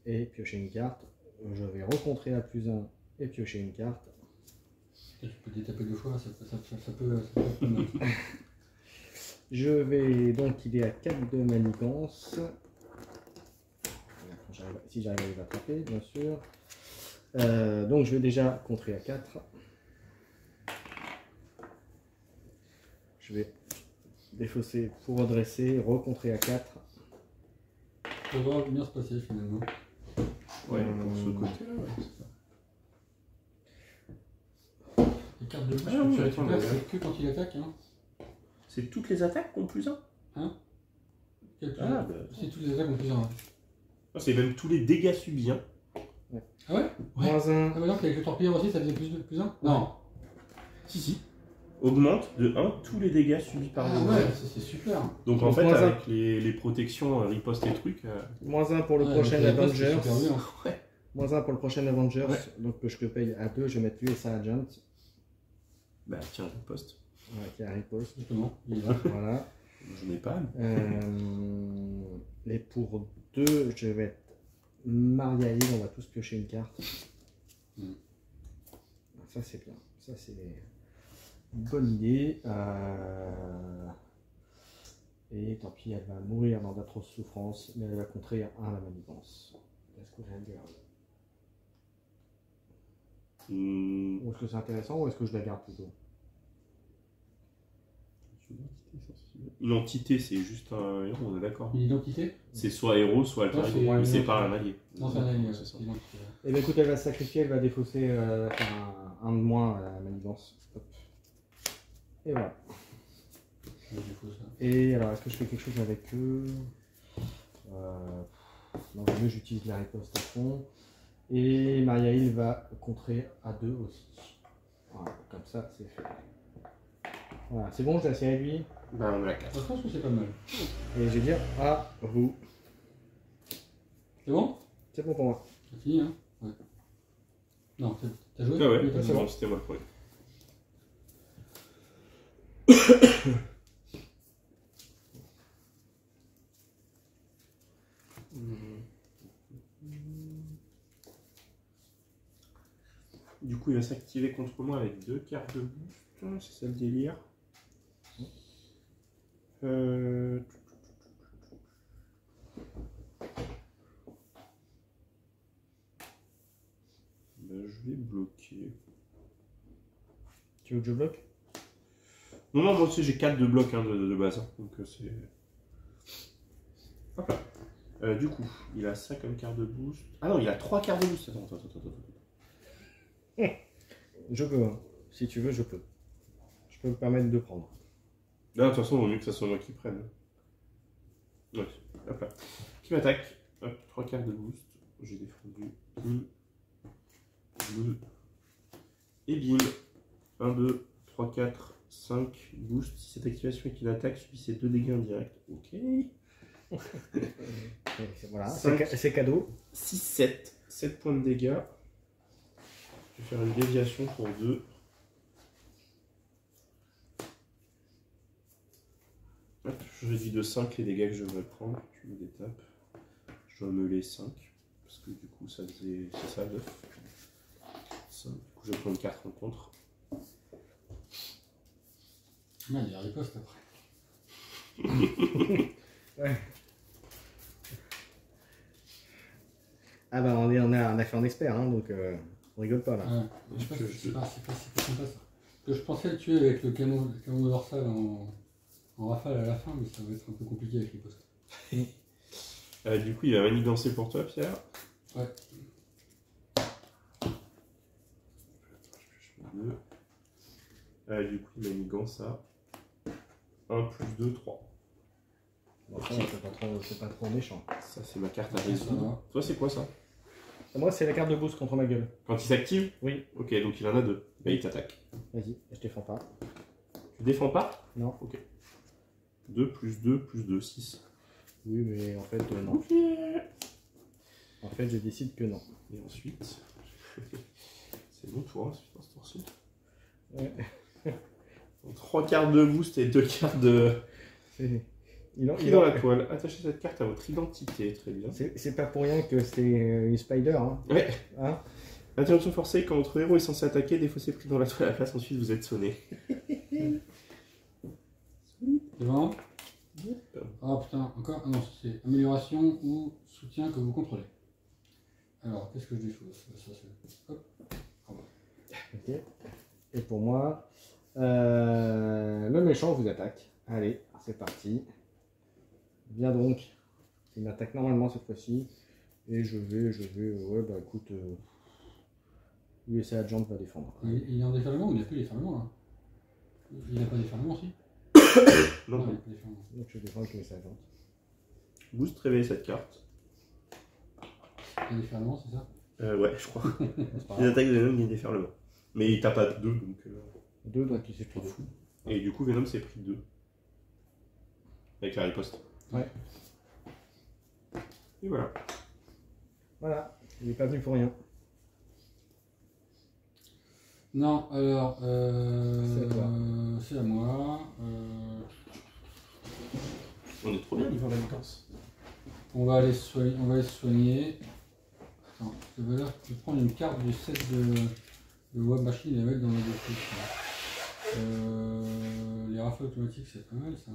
et piocher une carte. Je vais recontrer à +1 et piocher une carte. Tu peux détaper 2 fois, ça peut être pas mal. Je vais donc, il est à 4 de manigance. Si j'arrive à les attraper, bien sûr. Donc je vais déjà contrer à 4. Je vais défausser pour redresser, recontrer à 4. Ça va bien se passer finalement. Ouais, pour ce côté-là, ouais, c'est ça. Les cartes de boost Ah que oui, tu attends, récupères, mais c'est que quand il attaque. Hein. C'est toutes les attaques qui ont +1? C'est toutes les attaques en plus 1. C'est même tous les dégâts subis. Hein. Ah ouais? -1. Ah bah donc avec le torpilleur aussi ça faisait plus 1? Non. Si. Augmente de 1 tous les dégâts subis par Ah le ouais, c'est super. Donc en Donc, fait, moins avec les protections, riposte et trucs. -1 pour le Ouais, prochain avec les boss, Avengers. c'est super bien. -1 pour le prochain Avengers. Ouais. Donc je le paye à 2. Je vais mettre lui et sa agent. Bah tiens, riposte. Ouais, qui a riposte. Justement, il est là. Voilà. Je n'ai pas. Et pour 2, je vais être Maria Hill. On va tous piocher une carte. Ça c'est bien. Ça c'est une bonne idée. Et tant pis, elle va mourir dans d'atroces souffrances, mais elle va contrer à 1 la manigance. Est-ce que je la garde? Ou est-ce que c'est intéressant ou est-ce que je la garde plutôt? Une entité, c'est juste un héros, on est d'accord. Une identité? C'est soit héros, soit alter Non, ego. c'est- Mais c'est pas un allié. Non, c'est un allié. C'est ça. Identité. Eh bien écoute, elle va se sacrifier, elle va défausser un de moins à la manigance. Hop. Et voilà. Et alors, est-ce que je fais quelque chose avec eux? Non, mieux j'utilise la riposte à fond. Et Maria-Hill va contrer à 2 aussi. Voilà, comme ça, c'est fait. Voilà, c'est bon, j'ai assez réduit. Ben, on est à 4. Je pense que c'est pas mal. Et je vais dire à vous. C'est bon? C'est bon pour moi. C'est fini, hein? Ouais. Non, t'as joué? Ah ouais, Oui, t'as c'est joué. bon, c'était moi le premier. Du coup, il va s'activer contre moi avec 2 cartes de boost. C'est ça le délire. Ben, je vais bloquer. Tu veux que je bloque? Non, non, moi aussi j'ai 4 de bloc hein, de base. Hein. Donc c'est. Hop là. Du coup, il a ça comme carte de boost. Ah non, il a 3 cartes de boost. Attends. Je peux, hein. Si tu veux, je peux. Je peux me permettre de prendre. Là, de toute façon, il vaut mieux que ça soit moi qui prenne. Ouais, hop là. Qui m'attaque. Hop, 3 cartes de boost. J'ai défendu. 2. Et bim. 1, 2, 3, 4, 5. Boost. Si cette activation est une attaque, subissez 2 dégâts indirects. Ok. Voilà, Cinq. c'est cadeau. 6, 7. 7 points de dégâts. Je vais faire une déviation pour 2. Hop, je réduis de 5 les dégâts que je devrais prendre. Je me détape. Je dois me les 5. Parce que du coup, ça faisait. C'est ça, 9. 5. Du coup, je vais prendre 4 en contre. Non, il y a riposte après. Ouais. Ah bah on a fait un expert, hein, donc on rigole pas là. Ouais. Je sais pas, c'est pas sympa ça. Que je pensais le tuer avec le camo dorsal en rafale à la fin, mais ça va être un peu compliqué avec riposte. Du coup, il va manigancer pour toi, Pierre. Ouais. Du coup, il manigance à 1 plus 2, 3. Bon, ça, c'est pas trop méchant. Ça, c'est ma carte à Ça résoudre. va. Toi, c'est quoi ça? Moi, c'est la carte de boost contre ma gueule. Quand il s'active? Oui. Ok, donc il en a 2. Bah, il t'attaque. Vas-y, je défends pas. Tu défends pas? Non. Ok. 2 plus 2 plus 2, 6. Oui, mais en fait, non. Ok. En fait, je décide que non. Et ensuite, c'est bon toi, ensuite, dans ce tour-ci. Ouais. 3 cartes de boost et 2 cartes de. Pris dans la toile. Attachez cette carte à votre identité, très bien. C'est pas pour rien que c'est une spider, hein. Ouais. Hein? Interruption forcée, quand votre héros est censé attaquer, défaussez pris dans la toile à la place, ensuite vous êtes sonné. C'est bon? Ah putain, encore? Ah non, c'est amélioration ou soutien que vous contrôlez. Alors, qu'est-ce que je défausse? Ça, c'est. Hop. Ah bah. Ok. Et pour moi, le méchant vous attaque. Allez, c'est parti. Bien donc. Il m'attaque normalement cette fois-ci. Et je vais, ouais, bah écoute, USA Jump va défendre. Il est en déferlement ou il n'a plus déferlement là? Il n'a pas déferlement aussi? Non, il non. n'a pas déferlement. Donc je défends avec USA Jump. Boost, réveillez cette carte. Il a déferlement, c'est ça? Ouais, je crois. C'est pas Les grave. attaques de Venom, il y a déferlement. Mais il tape pas 2, donc. 2, donc il s'est pris T'en 2. fous. Et du coup, Venom s'est pris 2. Avec la riposte. Ouais. Et voilà. Voilà, il n'est pas venu pour rien. Non, alors. C'est à toi. C'est à moi. On est trop bien niveau manigance. On va aller se soigner. Attends, je vais prendre une carte du set de Web Machine et la mettre dans le dossier. Les rafales automatiques, c'est pas mal ça.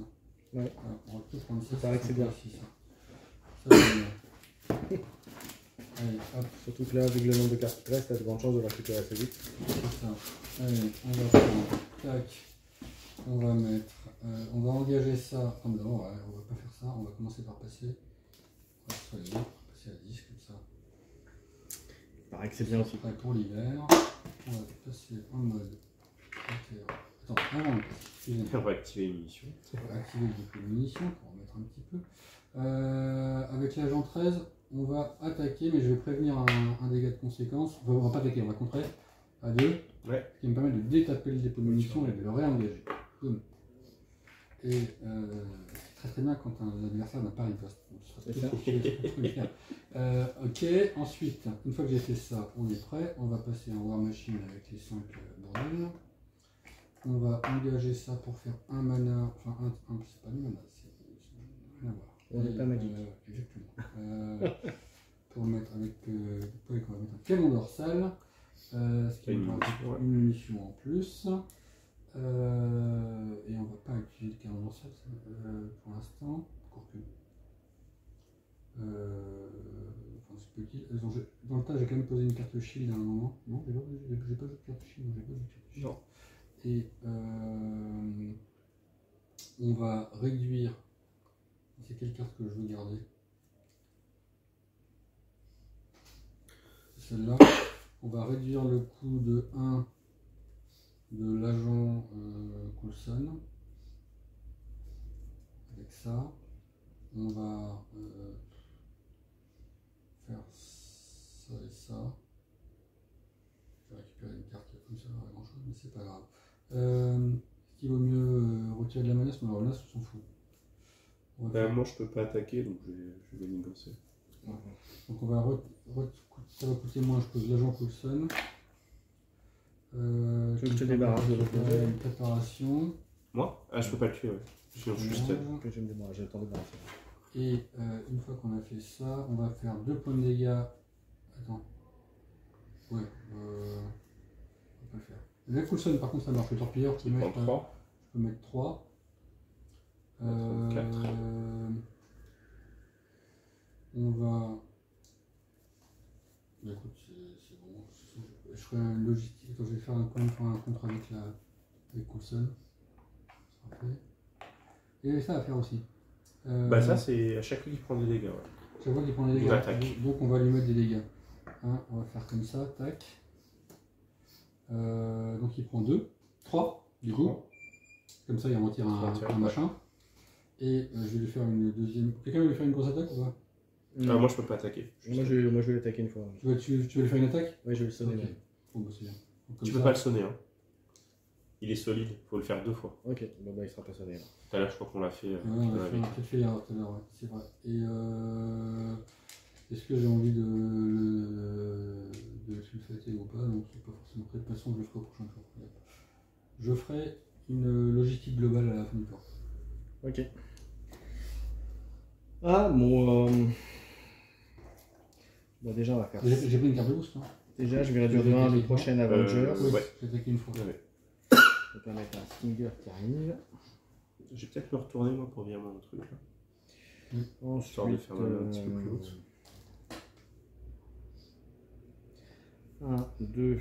Ouais. Alors, on va peut-être prendre ça. Il paraît que c'est bien. Aussi, ça, c'est bien. Allez, hop, Surtout que là, avec le nombre de cartes qui restent, t'as de grandes chances de le récupérer assez vite. c'est ça. Allez, on va prendre. Tac. On va mettre. On va engager ça. Ah, mais non, on va pas faire ça. On va commencer par passer. On va se soigner. On va passer à 10 comme ça. Il paraît que c'est bien aussi. Prêt pour l'hiver. On va passer en mode. Attends, Attends, avant, excusez-moi. On va activer les munitions. On va activer le dépôt de munitions pour en mettre un petit peu. Avec l'agent 13, on va attaquer, mais je vais prévenir un dégât de conséquence. Enfin, on va pas attaquer, on va contrer à 2. Ouais. Ce qui me permet de détaper le dépôt de munitions et de le réengager. Boum. Et c'est très très bien quand un adversaire n'a pas riposte. Ok, ensuite, une fois que j'ai fait ça, on est prêt. On va passer en War Machine avec les 5 bordels. On va engager ça pour faire un mana. Enfin, c'est pas du mana, c'est rien à voir. On n'est pas magique. Exactement. Pour mettre avec. On va mettre un canon dorsal. Ce qui me fera une munition en plus. Et on va pas utiliser le canon dorsal pour l'instant. Enfin, c'est petit. Dans le tas, j'ai quand même posé une carte shield à un moment. Non, j'ai pas joué de carte shield. Non. Et on va réduire. C'est quelle carte que je veux garder? C'est celle-là. On va réduire le coût de 1 de l'agent Coulson. Avec ça. On va faire ça et ça. Je vais récupérer une carte comme ça, pas grand chose, mais c'est pas grave. Est-ce qu'il vaut mieux retirer de la menace? Alors là, on s'en fout. Moi je peux pas attaquer, donc je vais négocer. Ouais. Donc on va ça va coûter moins, je pose l'agent Coulson. Je te débarrasse de l'autre côté. Une préparation. Moi? Ah, je peux pas le tuer, ouais. Je suis juste. Que je me débarrasse, j'ai le temps de débarrasser. Et une fois qu'on a fait ça, on va faire 2 points de dégâts. Attends. Ouais, on peut le faire. Le Coulson, par contre, ça marche. Le torpilleur, je peux mettre 3. Je peux mettre 3. 4. On va. Bah, écoute, c'est bon. Je ferai un logistique. Attends, je vais faire un contre avec Coulson. Ça sera fait. Et il y avait ça à faire aussi. Bah, ça, c'est à chaque fois qu'il prend des dégâts. Ouais. Chaque fois qu'il prend des dégâts. Donc, on va lui mettre des dégâts. On va faire comme ça, tac. Donc, il prend 3, du coup. Comme ça, il en retire un machin. Et je vais lui faire une deuxième. Quelqu'un veut lui faire une grosse attaque ou pas? Moi je peux pas attaquer. Moi je vais l'attaquer une fois. Tu veux lui faire une attaque? Oui, je vais le sonner. Okay. Bon, bah, c'est bien. Donc, Tu peux pas le sonner, hein. Il est solide, faut le faire 2 fois. Ok, bon bah il sera pas sonné. Tout à l'heure, je crois qu'on l'a fait. On a peut-être fait l'erreur tout à l'heure, ouais, c'est vrai. Et est-ce que j'ai envie de le sulfater ou pas? Non, c'est pas forcément prêt. De toute façon, je le ferai au prochain tour. Je ferai une logistique globale à la fin du tour. Ok. Ah, bon. Bon, déjà, on va faire. J'ai pris une carte de boost, non? Déjà, je vais réduire de 1 le prochain Avengers. Oui, Ouais. j'ai attaqué une fois. Ouais. Je vais mettre un Stinger qui arrive. Je vais peut-être me retourner moi pour virer mon truc là. Ensuite, Histoire de faire un petit peu plus haute. 1, 2.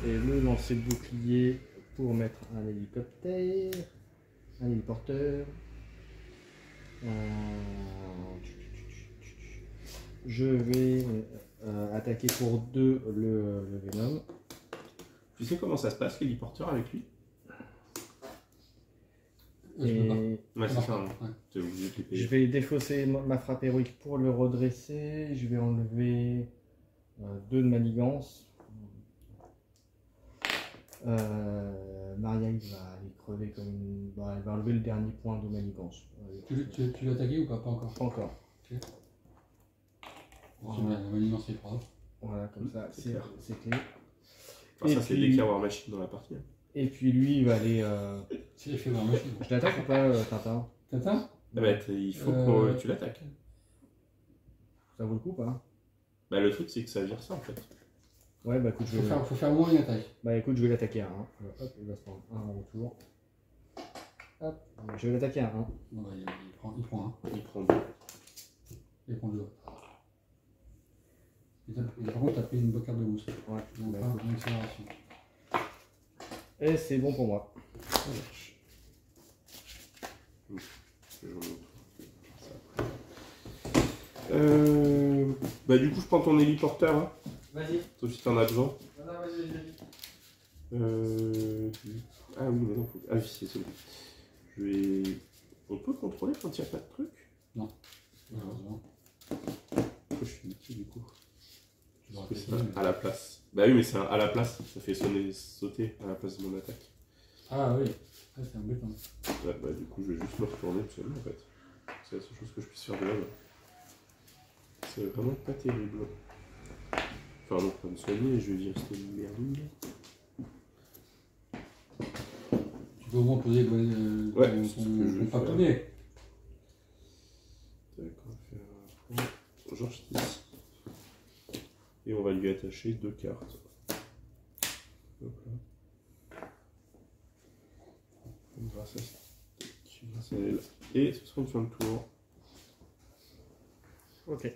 Et le lancer de bouclier pour mettre un hélicoptère. Un héliporteur. Je vais attaquer pour 2 le Venom. Tu sais comment ça se passe l'héliporteur avec lui? Et Ouais, c'est ça. Ouais. T'es obligé de les payer. je vais défausser ma frappe héroïque pour le redresser. Je vais enlever 2 de manigance. Maria il va aller crever comme une. Bah, elle va enlever le dernier point de manigance. Tu l'as attaqué ou pas? Pas encore. Pas encore. Ok. Voilà. La manigance est propre. Voilà, comme ça, c'est clair. c'est clé. Enfin, ça, Et c'est puis- dès qu'il y a War Machine dans la partie. Hein. Et puis lui, il va aller. C'est l'effet de la machine. Je l'attaque ou pas, Tintin? Tintin? Ah bah, il faut que tu l'attaques. Ça vaut le coup ou pas? Bah, le truc, c'est que ça vire ça en fait. Ouais, bah écoute, Faut faire au moins une attaque. Bah écoute, je vais l'attaquer à 1. Hop, il va se prendre 1 en retour. Hop, je vais l'attaquer à 1. Bon, bah, il prend un. Il prend 2. Il prend 2. Et par contre, t'as pris une bonne carte de boost. Ouais, Donc, bah, une accélération. et c'est bon pour moi. Bah du coup je prends ton héliporteur hein. Vas-y. Sauf si t'en as besoin. Non, vas-y. Ah oui, mais non, faut... Ah oui, c'est bon. Je vais... On peut contrôler quand il n'y a pas de truc? Non. Malheureusement. Pourquoi je suis niqué du coup? Tu vas Parce que c'est attaquer, mais- à la place. Bah oui, mais c'est à la place, ça fait sauter à la place de mon attaque. Ah oui, ah, c'est embêtant. Ouais, bah du coup, je vais juste me retourner tout seul en fait. C'est la seule chose que je puisse faire de là. C'est vraiment pas terrible. Enfin, donc, on va me soigner et je vais virer cette merdouille. Tu peux au moins poser Ouais, c'est ce que je vais ton faire. patonnet. Tac, on va faire un point. Genre ici. Et on va lui attacher 2 cartes. Hop là. Grâce à elle. Et ce sera une fin de tour. Ok.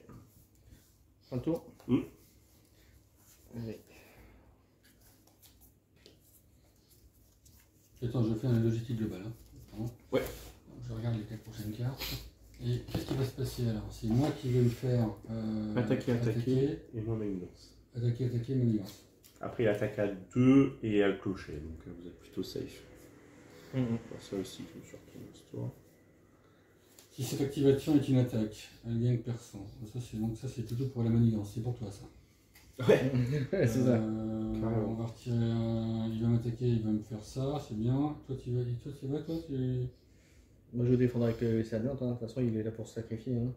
Fin de tour. Allez. Attends, je fais un logistique global. Hein. Attends. Ouais. Je regarde les 4 prochaines cartes. Et qu'est-ce qui va se passer alors? C'est moi qui vais me faire Attaquer, et moi manigance. attaquer, manigance. Après, il attaque à 2 et à le clocher, donc vous êtes plutôt safe. Alors, ça aussi, je me suis retourné l'histoire. Si cette activation est une attaque, elle gagne percent. Donc ça c'est plutôt pour la manigance, c'est pour toi ça. Ouais. c'est ça. On va retirer un... Il va m'attaquer, il va me faire ça, c'est bien. Toi tu vas, Moi je défendrai avec les servantes, hein. De toute façon il est là pour se sacrifier. Hein.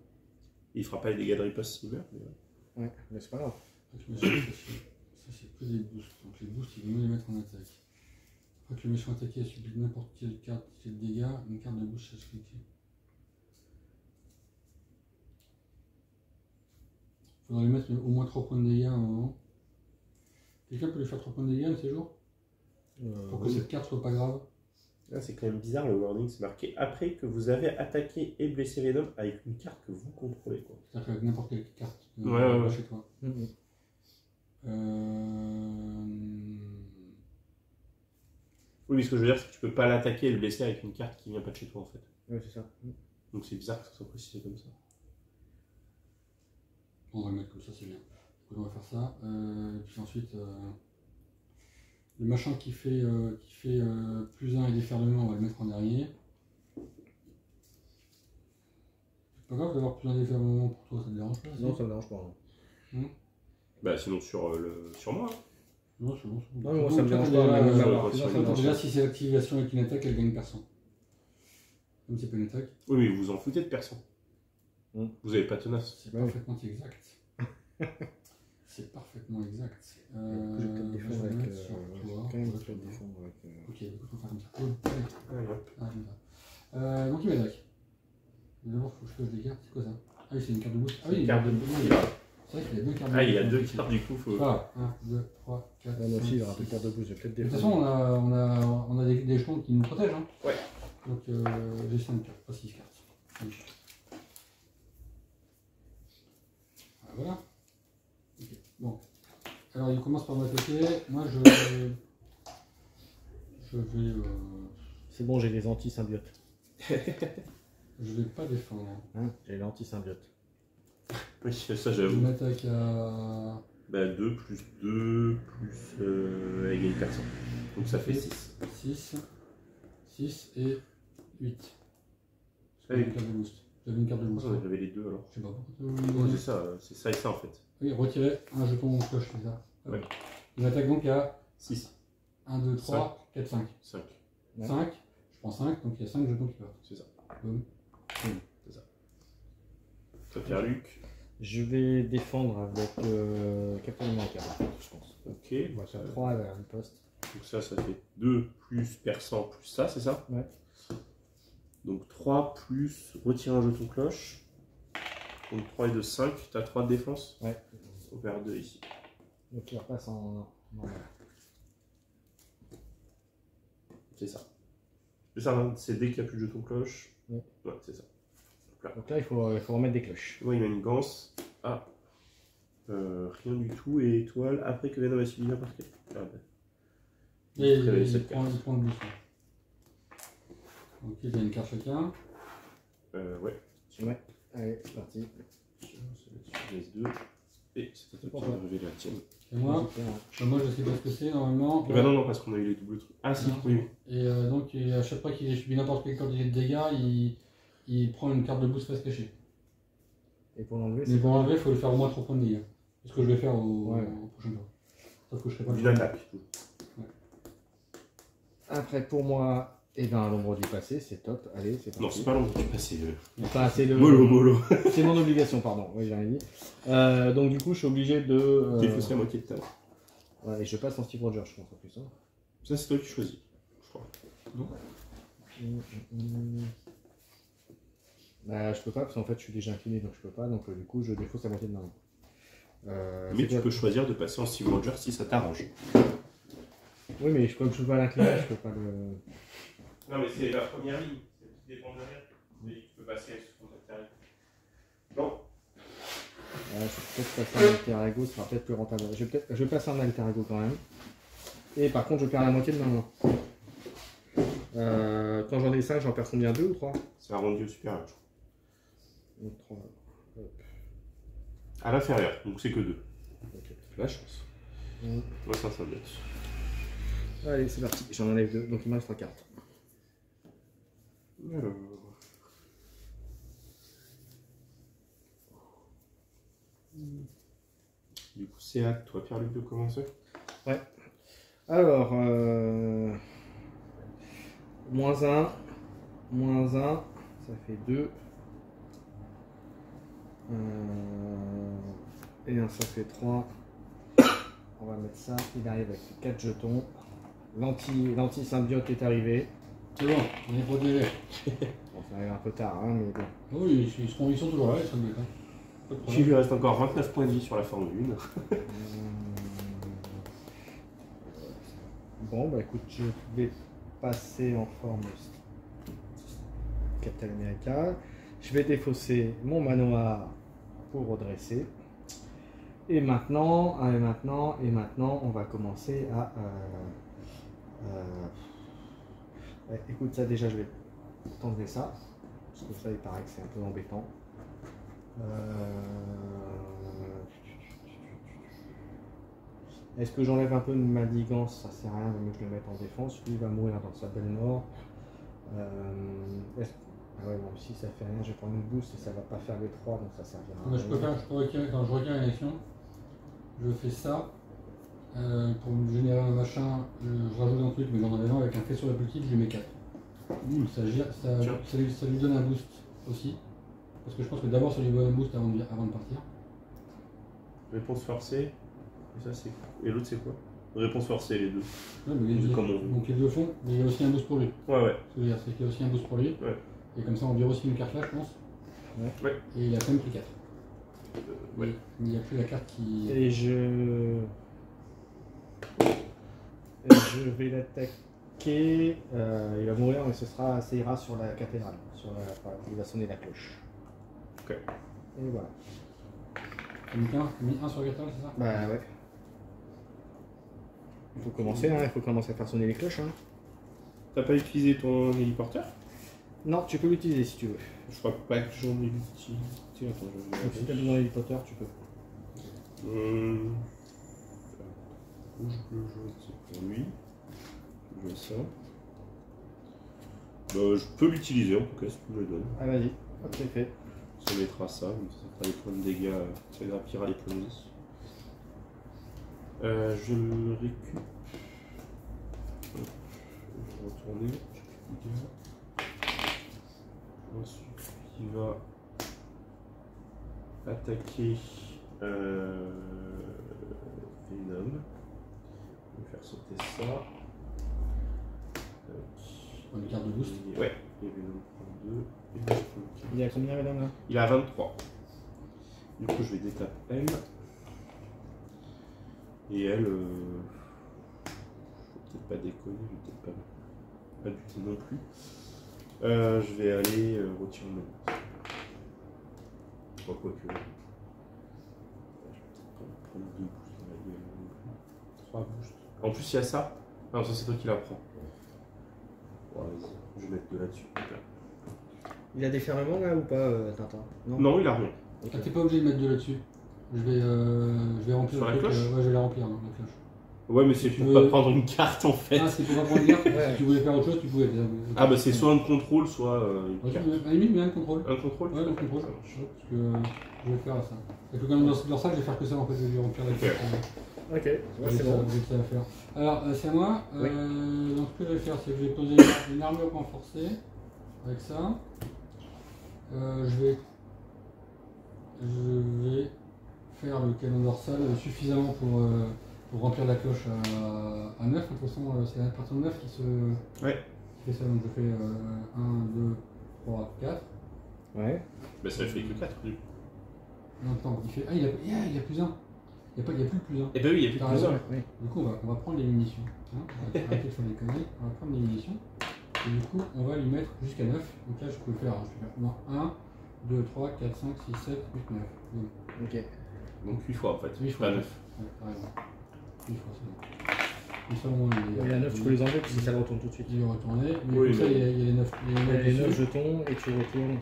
Il fera pas les dégâts de riposte s'il meurt. Mais... Ouais, mais c'est pas grave. Ça c'est que des boosts. Donc les boosts il vaut mieux les mettre en attaque. Après que le méchant attaqué a subi n'importe quelle carte qui fait de dégâts, une carte de boost chaque cliquer. Il faudrait lui mettre au moins 3 points de dégâts à un moment. Quelqu'un peut lui faire 3 points de dégâts un de ces jours? Pour que cette carte soit pas grave. Là, c'est quand même bizarre le wording, c'est marqué après que vous avez attaqué et blessé Venom avec une carte que vous contrôlez. C'est-à-dire qu'avec n'importe quelle carte ouais. chez toi. Oui, mais ce que je veux dire, c'est que tu peux pas l'attaquer et le blesser avec une carte qui vient pas de chez toi en fait. Ouais, c'est ça. Donc c'est bizarre que ça soit précisé comme ça. On va le mettre comme ça, c'est bien. On va faire ça. Et puis ensuite, le machin qui fait plus 1 et déferlement, on va le mettre en dernier. C'est pas grave d'avoir plus 1 déferlement pour toi, ça te dérange pas? Non, ça me dérange pas. Hein. Bah sinon sur moi. Hein. Non, c'est bon. Non, mais moi ça me dérange pas. Mais même avoir plus un, ça me dérange Déjà, pas. si c'est l'activation avec une attaque, elle gagne percent. Comme c'est pas une attaque. Oui, mais vous en foutez de personne. Vous avez pas tenace. C'est parfaitement exact. C'est parfaitement exact. Je vais peut-être défendre avec. Quand même peut-être défendre avec. Ok, écoute, on va faire comme ça. Allez, hop. Ah, comme ça. Donc il m'attaque. D'abord, il faut que je fasse des cartes. C'est quoi ça? Ah oui, c'est une carte de boost. Ah oui, Une carte de boost. C'est vrai qu'il y a 2 cartes de boost. Ah, il y a 2 cartes du coup. Faut... Voilà, 1, 2, 3, 4. Moi aussi, il y aura deux cartes de boost. Je vais peut-être De toute défendre. façon, on a des jetons qui nous protègent. Hein. Ouais. Donc j'ai 5 cartes, pas 6 cartes. Ah, voilà. Ok, bon. Alors il commence par m'attaquer. Moi je vais. C'est bon, j'ai les anti-symbiotes. Je vais pas défendre. Hein, j'ai l'anti-symbiote. Oui, ça Je j'avoue. m'attaque à. Bah 2 plus 2 plus égale personne. Donc ça fait 6. 6 et 8. Ah oui. Une carte de boost. J'avais une carte de boost. J'avais les deux alors. Je sais pas pourquoi. Ouais, c'est ça et ça en fait. Oui, retirer un jeton cloche, c'est ça. Ouais. Il m'attaque donc à 6. 1, 2, 3, 4, 5. 5. Ouais. 5, je prends 5, donc il y a 5 jetons qui partent. C'est ça. Boum. C'est ça. Ça fait Luc. Je vais défendre avec Captain America, je pense. Ok. On va faire 3 vers une poste. Donc ça fait 2 plus perçant plus ça, c'est ça? Ouais. Donc 3 plus retirer un jeton cloche. Donc 3 et 2, 5. Tu as 3 de défense? Ouais. On perd 2 ici. Donc il repasse en normal. C'est ça. C'est ça, hein, c'est dès qu'il n'y a plus de jeton cloche. Ouais. Ouais, c'est ça. Donc là, il faut remettre des cloches. Moi, il a une ganse. Ah. Rien du tout. Et étoile après que Venom a subi n'importe quel. Ah, bah. Et Très il cette prend carte. le boost. Ok, il y a une carte chacun. Ouais. Ouais. Allez, c'est parti. Je laisse 2. Et c'est à toi qui Pourquoi va révéler la tienne. Et moi, moi je sais pas ce que c'est normalement. Bah non, non, parce qu'on a eu les doubles trucs. Ah si, Non. oui. Et donc à chaque fois qu'il a subi n'importe quelle quantité de dégâts, il prend une carte de boost face cachée. Et pour l'enlever, Mais pour l'enlever, il faut le faire au moins 3 points de dégâts. C'est ce que je vais faire au prochain tour. Sauf que je serai pas D'une attaque. Après, pour moi, et ben l'ombre du passé, c'est top. Allez, c'est parti. Non, c'est pas l'ombre du passé. Enfin, c'est le... Mollo. C'est mon obligation, pardon. Oui, j'ai rien dit. Donc du coup, je suis obligé de... Défausser la moitié de ta main. Ouais, et je passe en Steve Rogers, je pense, en plus. Hein. Ça, c'est toi qui choisis, je crois. Non. Bah, je peux pas, parce qu'en fait, je suis déjà incliné, donc je peux pas. Donc du coup, je défausse la moitié de ma main. Mais tu peux choisir de passer en Steve Rogers si ça t'arrange. Oui, mais comme je peux pas l'incliner, je peux pas le... Non, mais c'est la première ligne. C'est tout dépend de rien. Mais tu peux passer sur ton alter ego. Non. Je vais peut-être passer en alter ego, ce sera peut-être plus rentable. Je vais passer en alter ego quand même. Et par contre, je perds la moitié de ma main. Quand j'en ai 5, j'en perds combien? 2 ou 3? C'est arrondi au supérieur, je crois. 3. À l'inférieur, donc c'est que 2. Ok. La chance. Moi, ça me note. Allez, c'est parti. J'en enlève 2, donc il me reste 3 cartes. Alors. Du coup, c'est à toi, Pierre-Luc, de commencer. Ouais. Alors, moins 1, ça fait 2. Et un, ça fait 3. On va mettre ça. Il arrive avec 4 jetons. L'anti-symbiote est arrivé. C'est bon, on est protégé. Bon, ça arrive un peu tard, hein, mais bon. Oui, ils sont toujours là, les symbiotes. Hein. Pas de Il problème. lui reste encore 29 points de vie sur la Formule 1. Bon, bah écoute, je vais passer en forme Captain America. Je vais défausser mon manoir pour redresser. Et maintenant, on va commencer à... ouais, écoute, ça déjà, je vais t'enlever ça. Parce que ça, il paraît que c'est un peu embêtant. Est-ce que j'enlève un peu de ma digance? Ça sert à rien, mais je le mette en défense. Lui, il va mourir dans sa belle mort. Ah ouais, bon, si ça fait rien, je vais prendre une boost et ça va pas faire les 3, donc ça servira à Moi, rien. je peux retirer, quand je retire une action, je fais ça. Pour me générer un machin, je rajoute un truc, mais j'en avais un avec un faisceau d'appliqué, je lui mets 4. Ça lui donne un boost aussi. Parce que je pense que d'abord ça lui donne un boost avant de partir. Réponse forcée. Et ça, c'est quoi? Et l'autre, c'est quoi? Réponse forcée, les deux. Ouais, mais Comme on veut. donc les deux font, mais il y a aussi un boost pour lui. Ouais. Ce que je veux dire, c'est qu'il y a aussi un boost pour lui. Ouais. Et comme ça on vire aussi une carte là, je pense. Ouais. Et il a quand même pris 4. Ouais. Il n'y a plus la carte qui. Et je vais l'attaquer. Il va mourir, mais ça ira sur la cathédrale. Il va sonner la cloche. Ok. Et voilà. T'as mis 1 sur la cathédrale, c'est ça? Bah ouais. Il faut commencer, hein, il faut commencer à faire sonner les cloches. Hein. T'as pas utilisé ton héliporteur? Non, tu peux l'utiliser si tu veux. Je crois pas que j'en ai utilisé. Attends, je Donc si tu as besoin d'hélicoptère, tu peux. Rouge, bleu, jaune, c'est pour lui. Je veux ça. Je peux l'utiliser en tout cas si tu me le donnes. Ah vas-y, hop, c'est fait. Ça mettra ça, donc ça fera des points de dégâts, ça grappillera les points de vie. Je le récupère. Hop, je vais retourner. Ensuite, il va attaquer Venom. Je vais faire sauter ça. Une carte de boost. Ouais, et Venom prend 2. Et moi, je prends 4. Il y a combien madame là? Il a 23. Du coup, je vais détaper elle. Et elle, faut peut-être pas déconner, je vais peut-être pas buter non plus. Je vais aller retirer le menace. Quoi que. Je vais peut-être pas prendre 2 boosts dans la gueule non plus. 3 boosts. En plus, il y a ça. Ah non, ça c'est toi qui la prends. Bon, vas-y, je vais mettre 2 là-dessus. Il a des fermements là ou pas, Tintin? Non, il a rien. Ah, t'es pas obligé de mettre 2 là-dessus. Je vais remplir Sur la le truc. cloche Ouais, je vais la remplir, hein, la cloche. Ouais, mais c'est Tu pour veux- pas prendre une carte en fait. Ah, c'est pour pas prendre une carte. Ouais. Si tu voulais faire autre chose, tu pouvais. Ah bah c'est soit un contrôle, soit une Ok, carte. à la limite, mais un contrôle. Un contrôle. Ouais, un contrôle. Ça marche. Ouais, parce que je vais faire ça. Avec le canon dorsal, je vais faire que ça en fait, je vais lui remplir la Ok. cloche. Ok, ouais, c'est bon. J'ai que ça à faire. Alors, c'est à moi. Oui. Donc, ce que je vais faire, c'est que je vais poser une armure renforcée avec ça. Je vais faire le canon dorsal suffisamment pour remplir la cloche à 9. De toute façon, c'est la partie de 9 qui fait ça. Donc, je fais 1, 2, 3, 4. Ouais. Bah ça fait que 4 du coup. Non, attends, il fait. Ah, il y a plus 1. Il n'y a plus plus 1. Eh bah oui, il y a plus T'as de raison. besoin. Oui. Du coup, on va prendre les munitions. Hein, on va arrêter de faire des conneries. On va prendre les munitions. Et du coup, on va lui mettre jusqu'à 9. Donc là, je peux faire. Je vais faire 1, 2, 3, 4, 5, 6, 7, 8, 9. Donc, Ok. Donc 8 fois en fait, 8 fois. pas 9. Ouais, t'as raison. 8 fois, c'est bon. Et ça, au moins, Il y a 9, tu peux les enlever parce que ça retourne tout de suite. Il est retourné. Mais Oui, comme ça, mais- il y a les 9. Il y a les 9 jetons et tu retournes.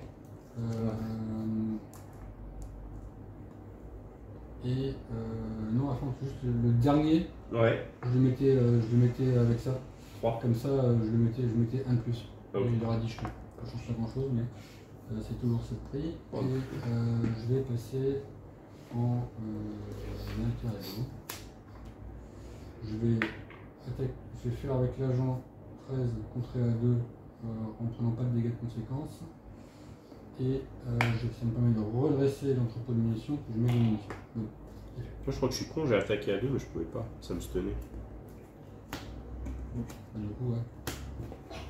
Non, attends, juste le dernier, Ouais, je le mettais avec ça. 3. Comme ça, je mettais 1 de plus. Ah, ok. Il aura 10 jetons. Ça change pas grand chose, mais c'est toujours ce prix. Ouais. Et je vais passer en interréseau. Je vais faire avec l'agent 13 contré à 2 en prenant pas de dégâts de conséquence. Et ça me permet de redresser l'entrepôt de munitions que je mets les munitions. Donc, Moi je crois que je suis con, j'ai attaqué à 2 mais je pouvais pas, ça me tenait. du coup, ouais.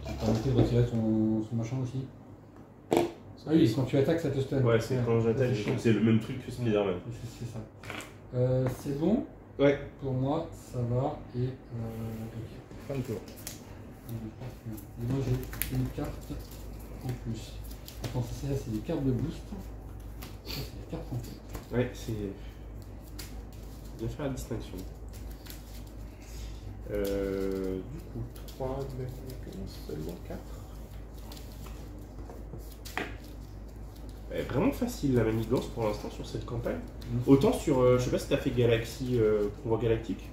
Ça te permettait de retirer son machin aussi. Ah oui, quand tu attaques, ça te stun. Ouais, c'est quand j'attaque, c'est je trouve chiant. que c'est le même truc que Spider-Man. C'est ça. C'est bon. Ouais. Pour moi, ça va. Et ok. Fin de tour. Et moi, j'ai une carte en plus. Attends, ça, c'est des cartes de boost. Ça, c'est des cartes en plus. Ouais, c'est. Bien faire la distinction. Du coup, 3 de manigance, seulement 4. Elle est vraiment facile la manigance pour l'instant sur cette campagne. Autant sur. Je sais pas si t'as fait Galaxy, Convoi Galactique.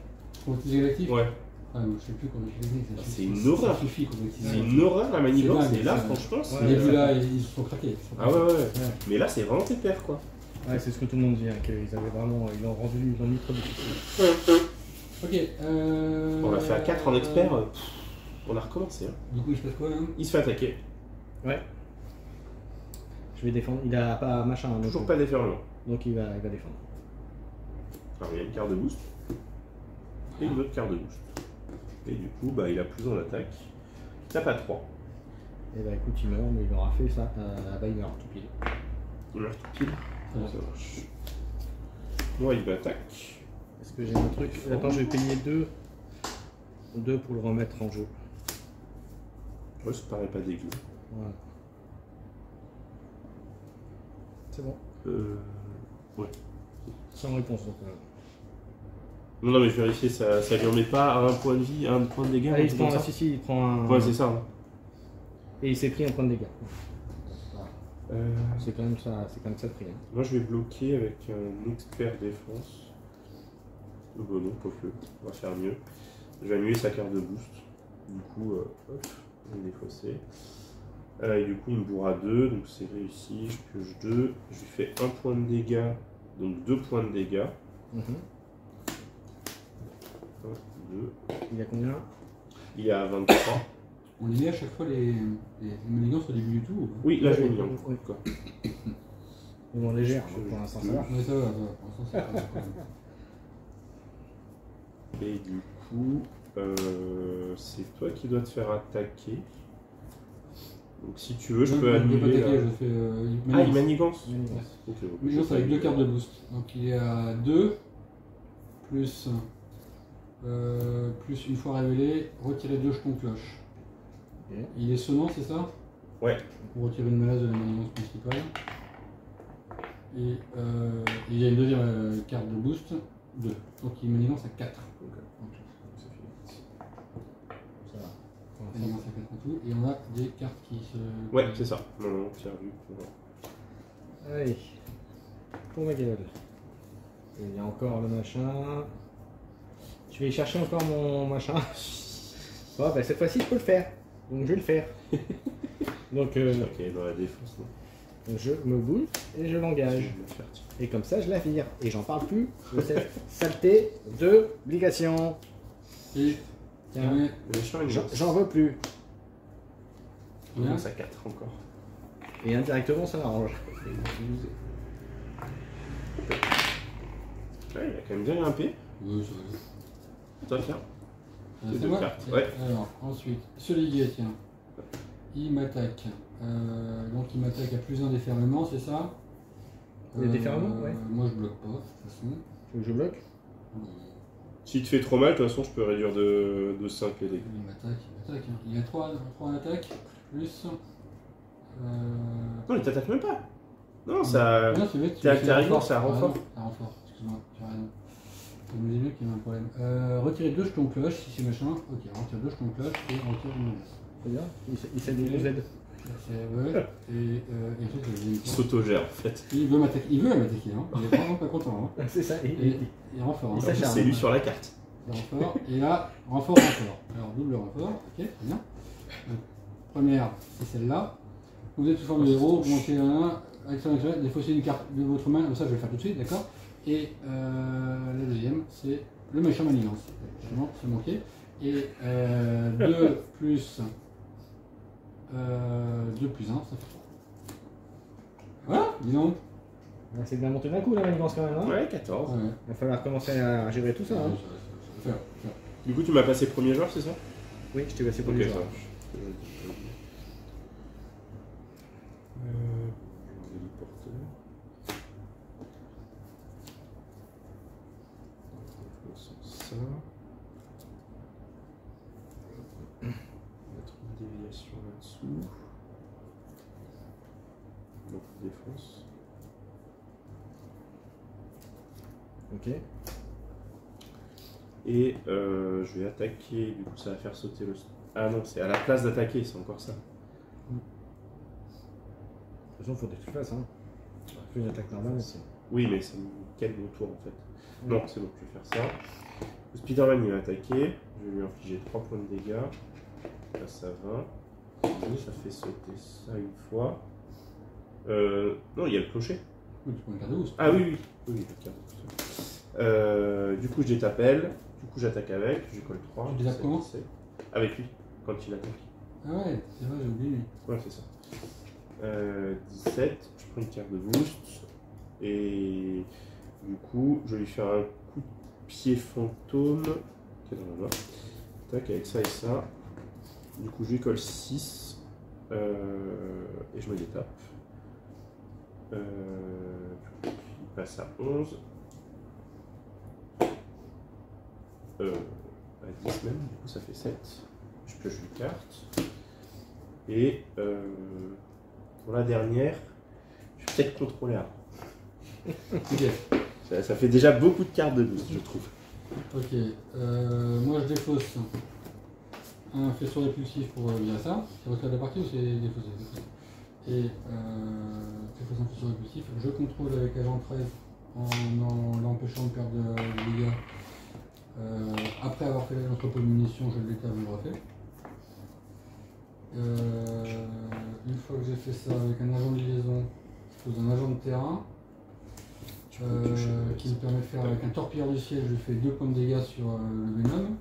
Convoitise galactique. Ouais. Ah, je sais plus comment utiliser. ça C'est suffit. une horreur. Ça suffit, convoitise C'est galactique. une horreur la manigance, C'est dingue, et là c'est- franchement c'est. Les début là, ils se sont craqués. Ah ouais, ouais. Ouais. Mais là c'est vraiment pépère quoi. Ouais, c'est ce que tout le monde dit, hein, qu'ils avaient vraiment. Ils l'ont mis trop difficile. Ok. On l'a fait à 4 en expert, on a recommencé. Hein. Du coup, il se passe quoi là? Il se fait attaquer. Ouais. Je vais défendre. Il a pas machin. Donc, Toujours pas déferlement. donc il va défendre. Alors il y a une carte de boost. Et une autre carte de boost. Et du coup, bah, il a plus en attaque. Il tape à 3. Et bah écoute, il meurt, mais il aura fait ça. Bah il meurt tout pile. Il meurt tout pile. Ouais. Ça marche. Bon, il va attaque. Est-ce que j'ai un truc? Attends, je vais payer 2 pour le remettre en jeu. Ouais, ça paraît pas dégueu. Voilà. C'est bon. Ouais. Sans réponse donc. Non, non, mais je vérifiais, ça lui remet pas à un point de vie, à un point de dégâts. Ah, un il truc prend comme un. ça. Si, il prend un. Ouais, c'est ça. Hein. Et il s'est pris un point de dégâts. Euh, C'est quand même ça le prix. Hein. Moi, je vais bloquer avec un expert défense. Bon, non, pas que. On va faire mieux. Je vais annuler sa carte de boost. Du coup, hop, on est défaussé. Et du coup, il me bourra 2, donc c'est réussi. Je pioche 2. Je lui fais 1 point de dégâts, donc 2 points de dégâts. 1, 2. Il a combien? Il y a 23. On les met à chaque fois les manigances au début du tour ou pas? Oui, là, je l'ai mis en Oui. quoi. Ils vont légère, donc pour l'instant ça va. Ouais, ça va, pour l'instant ça va. Et du coup, c'est toi qui dois te faire attaquer. Donc si tu veux, je peux pas annuler. attaquer, la- je fais. Ah, il manigance. Manigance. Ok, ok. Manigance avec 2 cartes de boost. Donc il est à 2, plus une fois révélé, retirer 2 jetons cloche. Ok. Il est sonnant, c'est ça? Ouais. Pour retirer une menace de la manigance principale. Et il y a une deuxième carte de boost, 2. Donc il manigance à 4. Ok. Ok. Ça fait- Ça va. Pour l'instant, Manigance à 4 en tout. Et on a des cartes qui se. Ouais, c'est ça. Non, non, Pierre vu. Allez. Pour ma gueule. Il y a encore le machin. Je vais chercher encore mon machin. Bon, bah, cette fois-ci, je peux le faire. Donc, je vais le faire. Donc, Ok, dans la défense, non. je me boule et je l'engage. Je vais le faire, tiens. Et comme ça, je la vire. Et j'en parle plus de cette saleté d'obligation. Et Tiens, ouais, Le méchant, il j'en veux plus. il commence à 4 encore. Et indirectement, ça m'arrange. Et 12. Ouais, il a quand même bien grimpé. ouais, ça va. Toi, tiens. C'est C'est deux moi cartes, ouais. Alors, ensuite, ce liguet, tiens. Il m'attaque. Donc, il m'attaque à +1 déferlement, c'est ça? Les déferlements, ouais. Moi, je bloque pas, de toute façon. Tu veux que je bloque? Si tu fais trop mal, de toute façon, je peux réduire de 5 les dégâts. Il m'attaque. Hein. Il y a 3 en attaque, plus. Non, il t'attaque même pas. Non, ça. Non, c'est vrai que t'es arrivé, c'est un renfort. C'est un renfort, excuse-moi, tu as raison. Je me disais bien qu'il y avait un problème. Retirer 2 jetons cloche, si c'est machin. Ok, on retire 2 jetons cloche et on retire une menace. C'est bien. Il s'aide, il nous aide. Ouais. Et ensuite, Il s'autogère en fait. il veut m'attaquer, hein. Il est vraiment pas content. Hein. C'est ça. Et renfort. Hein. Il s'acharne. C'est lui sur la carte. Renfort. Et là, renfort. Alors, double renfort. Ok, très bien. Donc, première, c'est celle-là. Vous êtes sous forme de héros, vous montez un, action, défaussez une carte de votre main. Ça, je vais le faire tout de suite, d'accord? Et la deuxième, c'est le méchant manigance. Justement, c'est manqué. Et 2 plus 2 plus 1, ça fait 3. Voilà, dis donc. C'est bien monté d'un coup la manigance quand même. Hein, Ouais, 14. Ouais. il va falloir commencer à gérer tout ça. Hein. Faire. Du coup, tu m'as passé premier joueur, c'est ça? Oui, je t'ai passé pour Ok, les ça joueurs. marche. Ça. On va mettre une déviation là-dessous. Donc défense. Ok. Et je vais attaquer, du coup ça va faire sauter le... Ah non, c'est à la place d'attaquer, c'est encore ça. De toute façon, il faut que tu le fasses. Hein. Fais une attaque normale. Oui, mais ça me calme mon tour en fait. Non, c'est bon, je vais faire ça. Le Spider-Man il va attaquer, je vais lui infliger 3 points de dégâts. Là ça va. Ça fait sauter ça une fois. Non, il y a le clocher. Oui, tu prends une carte de boost. Ah oui, le carte. Du coup, je t'appelle. Du coup, j'attaque avec. Je colle 3. Tu désappelles comment? Avec lui, quand il attaque. Ah ouais, c'est vrai, j'ai oublié lui. Ouais, c'est ça. 17. Je prends une carte de boost. Et du coup, je vais lui faire un coup de pied fantôme. Qui est dans la main. Tac, avec ça et ça. Du coup, je lui colle 6. Et je me détape. Il passe à 11. À 10 même, du coup ça fait 7. Je pioche une carte. Et pour la dernière, je vais peut-être contrôler un. Ok. Ça fait déjà beaucoup de cartes de boost, je trouve. Ok. Moi je défausse un faisceau répulsif pour virer ça. C'est retrait de la partie ou c'est défaussé? Et défausse un faisceau répulsif. Je contrôle avec agent 13 en l'empêchant de perdre de dégâts. Après avoir fait l'entrepôt de munitions, je le déterre, je le refais. Une fois que j'ai fait ça avec un agent de liaison, je pose un agent de terrain qui me permet de faire avec un torpilleur du ciel, je fais 2 points de dégâts sur le Venom.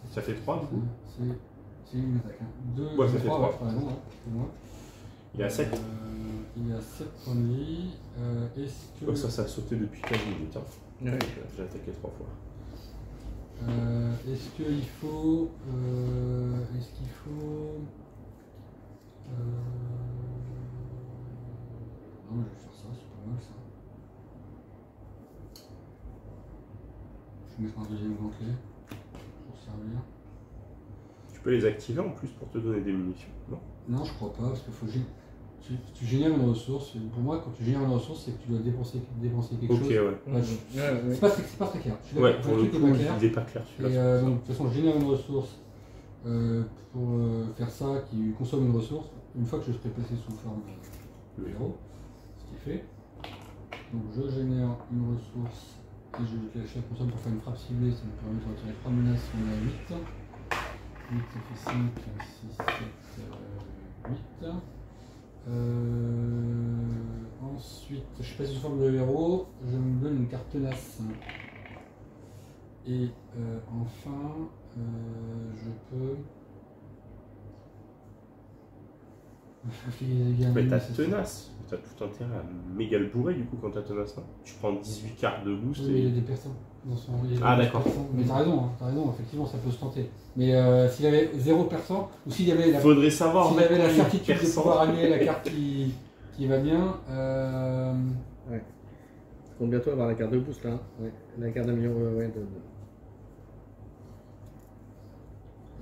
Ça fait 3 du coup. C'est une attaque. Hein. 2, Ouais, ça fait 3. Ouais, raison, hein, excuse-moi. Il est à 7. Il est à 7 points de vie. Est-ce que... Oh, ça a sauté depuis 15 minutes. Hein. Ouais. J'ai attaqué 3 fois. Est-ce qu'il faut... Non, mais je vais faire ça, c'est pas mal ça. Je vais mettre un deuxième gantelet pour servir. Tu peux les activer en plus pour te donner des munitions, non? Non, je crois pas, parce qu'il faut... Tu génères une ressource. Pour moi, quand tu génères une ressource, c'est que tu dois dépenser quelque chose. Ok, ouais. Ouais, c'est pas très clair. Ouais, pour le truc coup, est pas clair. il n'est pas clair Et celui-là. donc, de toute façon, je génère une ressource pour faire ça, qui consomme une ressource. Une fois que je serai placé sous forme de héros, ce qui est fait. Donc je génère une ressource et je vais cacher la console pour faire une frappe ciblée. Ça me permet de retirer 3 menaces, on est à 8. 8 ça fait 5, 6, 7, 8. Ensuite, je passe sous forme de héros, je me donne une carte tenace. Et enfin, je peux. Mais t'as tenace, t'as tout intérêt à méga le bourrer du coup quand t'as tenace. Hein. Tu prends 18 cartes de boost. Oui, et... il y a des personnes dans son. Ah d'accord. Mais t'as raison, effectivement ça peut se tenter. Mais s'il avait 0%, ou s'il y avait la, faudrait savoir s'il avait la certitude de percent. pouvoir annuler la carte qui va bien. Ouais. On compte bientôt avoir la carte de boost là. Hein. Ouais. La carte d'un million. Ouais,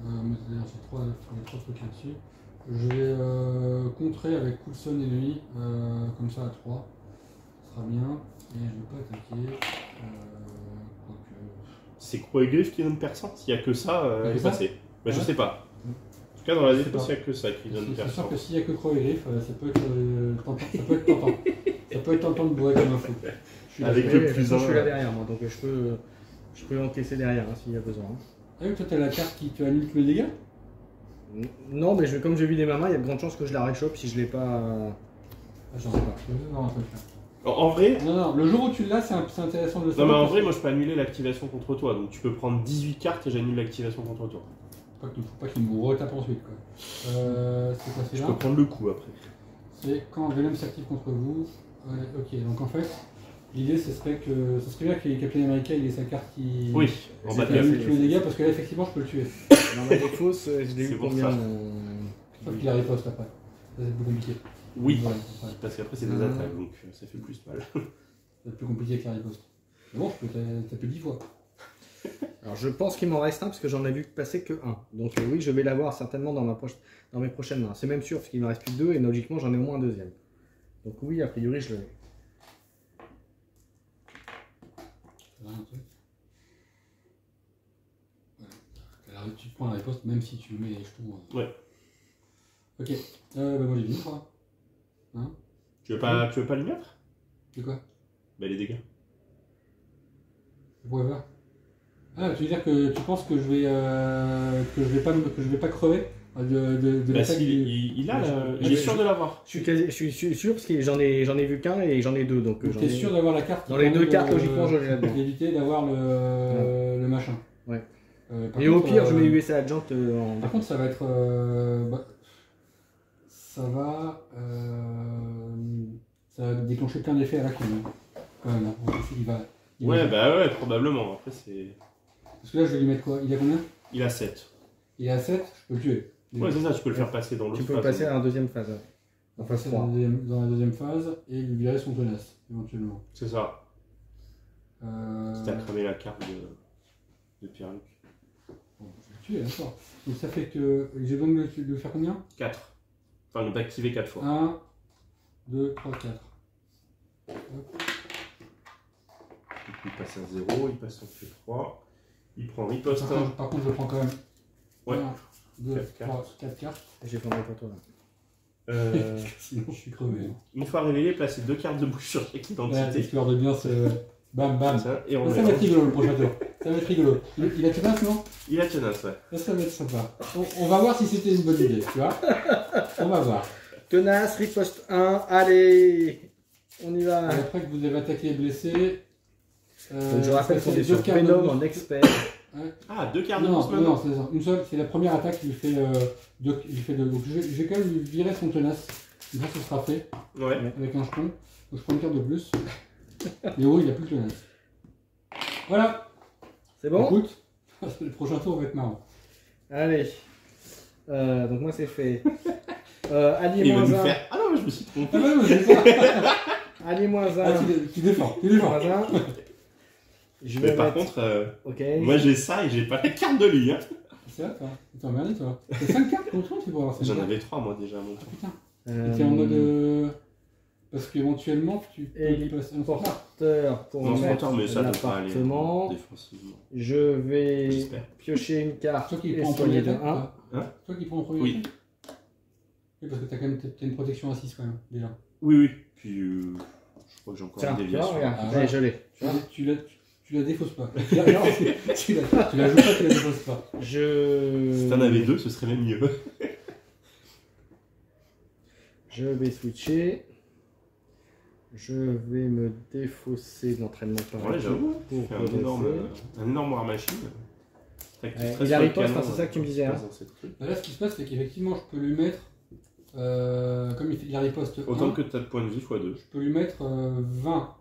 J'ai trois trucs là-dessus. Je vais contrer avec Coulson et lui, comme ça à 3. Ça sera bien. Et je ne vais pas attaquer. C'est Croix et Griffe qui donne percent. S'il n'y a que ça, elle est passée. Bah, je sais pas. En tout cas, dans la défense, il n'y a que ça qui donne C'est percent. sûr que s'il n'y a que Croix et Griffe, ça peut être tentant. Ça peut être tentant de bourrer comme un fou. Avec le le plus je suis là derrière moi, donc je peux encaisser derrière hein, s'il y a besoin. Hein. Ah oui, toi t'as la carte qui te annule tous les dégâts? Non, mais comme j'ai vu des mamans, il y a de grandes chances que je la réchoppe si je l'ai pas. Je sais pas. Je vais voir un truc là. En vrai. Non, le jour où tu l'as, c'est intéressant de le Non, savoir. mais en vrai, moi je peux annuler l'activation contre toi. Donc tu peux prendre 18 cartes et j'annule l'activation contre toi. Faut pas qu'il me retape ensuite quoi. C'est quoi Je là peux prendre le coup après. C'est quand Venom s'active contre vous. Ouais, ok, donc en fait, l'idée ce serait que. Ça serait bien que Captain America il ait sa carte qui. Oui, en bas de annule tous les dégâts parce que là effectivement je peux le tuer. Dans ma défausse, je l'ai C'est eu pour combien ça. Sauf qu'il la riposte après. Ça c'est plus compliqué. Oui, Voilà, ouais. parce qu'après c'est des attaques donc ça fait plus mal. C'est plus compliqué que la riposte. Mais bon, je peux taper 10 fois. Alors je pense qu'il m'en reste un parce que j'en ai vu passer que un. Donc oui, je vais l'avoir certainement dans mes prochaines mains. C'est même sûr parce qu'il me reste plus que 2 et logiquement j'en ai au moins un deuxième. Donc oui, a priori je l'ai. Voilà. Alors, tu prends la riposte même si tu mets les jetons. Ouais. Ok. Bah moi j'ai mis quoi. Hein? Tu veux pas lui mettre? De quoi? Bah les dégâts. Pourquoi pas? Ah, tu veux dire que tu penses que je vais pas crever de Bah l'attaque si, du... il est sûr de l'avoir. Je suis sûr parce que j'en ai vu qu'un et j'en ai 2 donc. T'es sûr d'avoir la carte Dans les 2 cartes logiquement je l'ai là-dedans. d'éviter d'avoir le machin. Ouais. Par Et au contre, pire je mets USA Adjunct en. Par contre ça va être ça va déclencher plein d'effets à la con. Hein. Quand même, hein. Ouais, bah ouais, probablement. Après c'est. Parce que là je vais lui mettre quoi? Il a combien? Il a 7. Il est à 7, je peux le tuer. Ouais, c'est ça, tu peux le faire passer dans l'autre. Tu peux passer à la deuxième phase. On va passer dans la deuxième phase et lui virer son tenace, éventuellement. C'est ça. Si t'as cramé la carte de Pierre-Luc. Bon, je vais le tuer, d'accord. Donc ça fait que j'ai besoin de faire combien? 4. Enfin, d'activer 4 fois. 1, 2, 3, 4. Hop. Il passe à 0, il passe en F3. Il prend riposte 1. Par contre, je prends quand même Ouais. 1, 2, 4 3, 4 cartes. J'ai fait pour toi là. Sinon, je suis crevé. Une fois révélé, placez 2 cartes de bouche sur chaque Ouais, identité. histoire de bien se. Bam, bam. Ça, et on Ça va être rigolo le prochain tour. Ça va être rigolo. Il a tenace, non? Il a tenace, ouais. Ça va être sympa. On va voir si c'était une bonne idée, tu vois. On va voir. Tenace, riposte 1, allez, on y va. Et après que vous avez attaqué et blessé. Donc je rappelle qu'on est sur deux cartes de Venom boost. en expert. Ouais. Ah, 2 cartes de Non, boost non, maintenant. c'est ça. Une seule, c'est la première attaque qui lui fait deux. Donc je vais quand même lui virer son tenace. Comme ça, ce sera fait. Ouais. Avec un jeton. Donc je prends une carte de plus. Mais oui, il n'a plus de tenace. Voilà. C'est bon? Écoute, le prochain tour va être marrant. Allez. Donc moi c'est fait. Allié Il va moins nous 1. faire. Ah non, je me suis trompé. Ah bah non, c'est pas. Allié moins 1. Ah, tu défends, tu défends. Moins 1. Je Mais vais par mettre... contre, Ok. moi j'ai ça et j'ai pas la carte de lui. Hein. C'est vrai, toi. T'es emmerdé, toi. T'as 5 cartes contre toi, tu peux avoir 5 J'en cartes. avais 3 moi déjà à mon Ah tour. putain. T'es en mode. Parce qu'éventuellement, tu peux Et passer un porteur pour Non, c'est mettre trop tard, mais ça devrait aller l'appartement. défensivement. Je vais J'espère. piocher une carte Toi qui et prends en premier soigner de attaque, 1. toi. Hein? Toi qui prends en premier Oui. attaque. Oui, parce que t'as quand même une protection à 6 quand même, déjà. Oui, oui. Puis Je crois que j'ai encore Tiens, une tu vois, déviation. regarde, Ah, allez, je l'ai. Tu vois. Tu la défausses pas. Tu la joues pas, tu la défausses pas. Si t'en avais deux, ce serait même mieux. Je vais switcher. Je vais me défausser de l'entraînement par Ouais, j'avoue. Tu pour fais redresser. un énorme war machine. Il a riposte, hein, c'est ça que tu me disais. Hein. Là, ce qui se passe, c'est qu'effectivement, je peux lui mettre, comme il a riposte 1, Autant que tu as de points de vie x 2. je peux lui mettre 20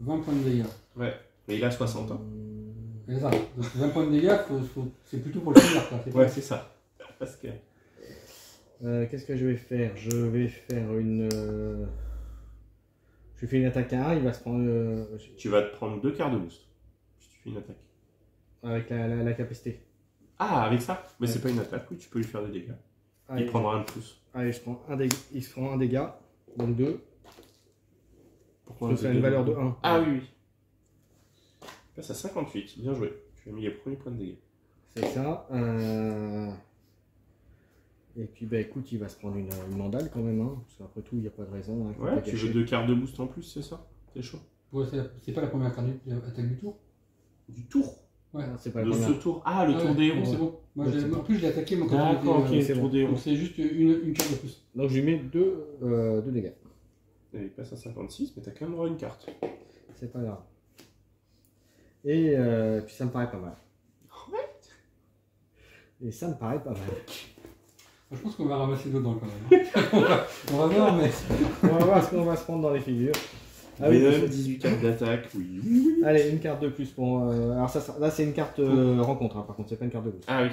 points de dégâts. Ouais, mais il a 60 ans. C'est ça. Donc 20 points de dégâts, c'est plutôt pour le finir. Ouais, c'est ça. Parce que... Qu'est-ce que je vais faire? Je vais faire une. Je fais une attaque à 1, il va se prendre. Tu vas te prendre 2 quarts de boost si tu fais une attaque. Avec la capacité. Ah, avec ça? Mais Ouais. c'est pas une attaque, oui, tu peux lui faire des dégâts. Allez, Il prendra un de plus. allez, je prends un dégât. Il se prend un dégât, donc 2. Pourquoi Ça a une valeur de 1. Ah oui, oui. Il passe à 58, bien joué. Tu as mis les premiers points de dégâts. C'est ça. Et puis, bah écoute, il va se prendre une mandale quand même. Hein, parce qu'après tout, il n'y a pas de raison. Hein, Ouais, tu veux 2 quarts de boost en plus, c'est ça? C'est chaud. Ouais, c'est pas la première attaque du tour. Du tour? Ouais. C'est pas De la ce première. tour. Ah, le Ah tour ouais, des donc héros. c'est bon. Moi, Ouais, c'est en bon. plus, je l'ai attaqué moi, quand D'accord, ok, il était, le c'est tour bon. des héros. donc c'est juste une carte de plus. Donc, je lui mets 2 dégâts. Et il passe à 56, mais t'as quand même droit à une carte. C'est pas grave. Et puis, ça me paraît pas mal. Et ça me paraît pas mal. Je pense qu'on va ramasser dedans quand même. on va voir, mais. On va voir ce qu'on va se prendre dans les figures. Ah oui, 18 cartes d'attaque, oui. Allez, une carte de plus pour. Alors, ça, là, c'est une carte rencontre, hein, par contre, c'est pas une carte de boost. Ah oui.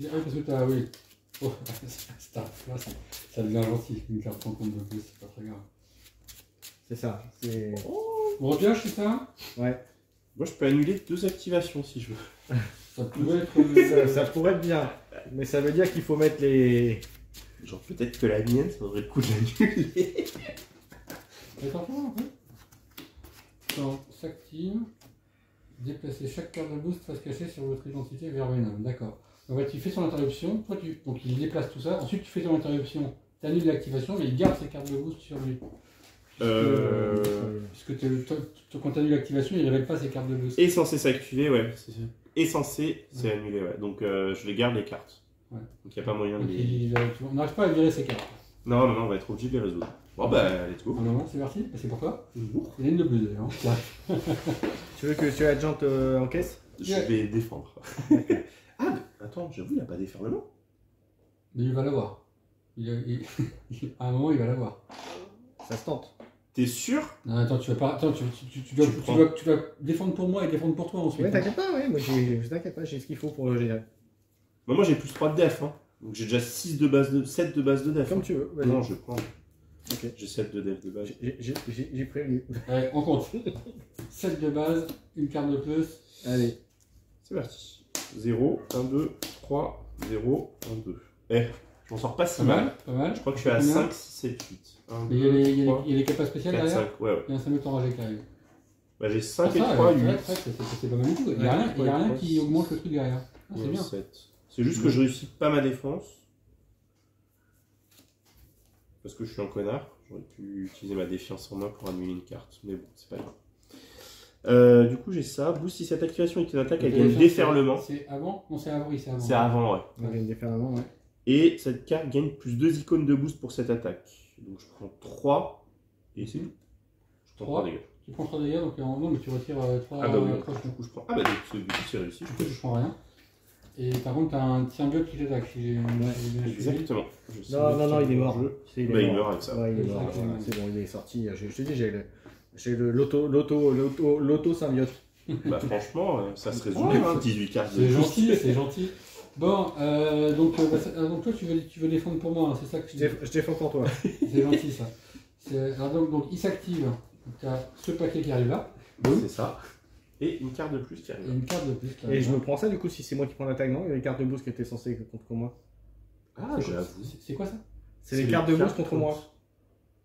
Ah oui, parce que t'as. Oui. Oh, là, ça devient gentil. Une carte en compte de plus, c'est pas très grave. C'est ça. C'est. On repioche, c'est ça? Ouais. Moi, je peux annuler 2 activations si je veux. Ça pourrait être. Ça pourrait être bien. Mais ça veut dire qu'il faut mettre les. Genre, peut-être que la mienne, ça vaudrait le coup de l'annuler. Attends, un peu. Quand s'active, déplacer chaque carte de boost face cachée sur votre identité vers Venom. D'accord. En fait, tu fais son interruption, toi donc il déplace tout ça, ensuite tu fais ton interruption, tu annules l'activation, mais il garde ses cartes de boost sur lui. Puisque quand tu annules l'activation, il ne révèle pas ses cartes de boost. Est censé s'activer, ouais. Est censé, c'est annulé, ouais. Donc, je les garde les cartes. Ouais. Donc, il n'y a pas moyen de Donc, les. on n'arrive pas à virer ses cartes. Non, on va être obligé de les résoudre. Bon, bah, let's go. Ah non, c'est parti, c'est pour toi. Il y en a une de plus d'ailleurs. Ouais. Tu veux que tu adjante en caisse? Je vais défendre. Ah, mais attends, j'avoue, il n'a pas déferlement. Mais il va l'avoir. À un moment, il va l'avoir. Ça se tente. T'es sûr? Non, attends, tu vas pas. Attends, tu vas défendre pour moi et défendre pour toi ensuite. Ouais, t'inquiète pas, ouais, moi t'inquiète pas, j'ai ce qu'il faut pour le gérer. Bah, moi, j'ai plus 3 de def, hein. Donc, j'ai déjà 7 de base de def. Comme hein. tu veux, vas-y. Non, je prends. Ok. J'ai 7 de def de base. J'ai prévenu. Allez, on compte. 7 de base, une carte de plus. Allez. C'est parti. 0, 1, 2, 3, 0, 1, 2. Eh, je m'en sors pas si Pas mal. mal, pas mal. Je crois que je suis à Combien 5, 6, 7, 8. 1, Mais 2, il y a 3, les capas spéciales 4, derrière. 5. Ouais, ouais. Il y a un 5 mètres enragé qui arrive. Bah, j'ai 5 Ah, et ça, 3, ouais, 8. c'est pas mal du tout. Il n'y a rien qui augmente le truc derrière. Ah, c'est bien. 7. C'est juste que je réussis pas ma défense. Parce que je suis un connard. J'aurais pu utiliser ma défiance en main pour annuler une carte. Mais bon, c'est pas grave. Du coup, j'ai ça. Boost si cette activation est une attaque avec un déferlement. C'est avant? Non, c'est avant, oui, c'est avant. C'est avant, ouais. On vient de déferlement, ouais. Et cette carte gagne plus 2 icônes de boost pour cette attaque. Donc je prends 3. Et c'est tout. Je prends 3 dégâts. Tu prends 3 dégâts, donc non, mais tu retires 3 Ah bah oui, poches. du coup je prends. Ah bah du coup c'est réussi. Du coup, je prends rien. Et par contre, t'as un symbiote qui t'attaque. Si j'ai bien suivi. Exactement. Non, il est mort. Il meurt avec ça. Ouais, il est mort. C'est bon, il est sorti. Je te dis, j'ai l'auto symbiote. Bah franchement, ça se résume bien, hein, 18 cartes. C'est gentil, c'est gentil. Bon, donc toi, tu veux défendre pour moi, hein, c'est ça que Je défends pour toi. C'est gentil ça. Alors donc il s'active. Tu as ce paquet qui arrive là. C'est ça. Et une carte de plus qui Et arrive. une carte de plus. Et je me prends ça du coup si c'est moi qui prends l'attaque, non? Il y a les cartes de boost qui étaient censées contre moi. Ah, j'avoue. C'est quoi ça? C'est les cartes de boost contre moi.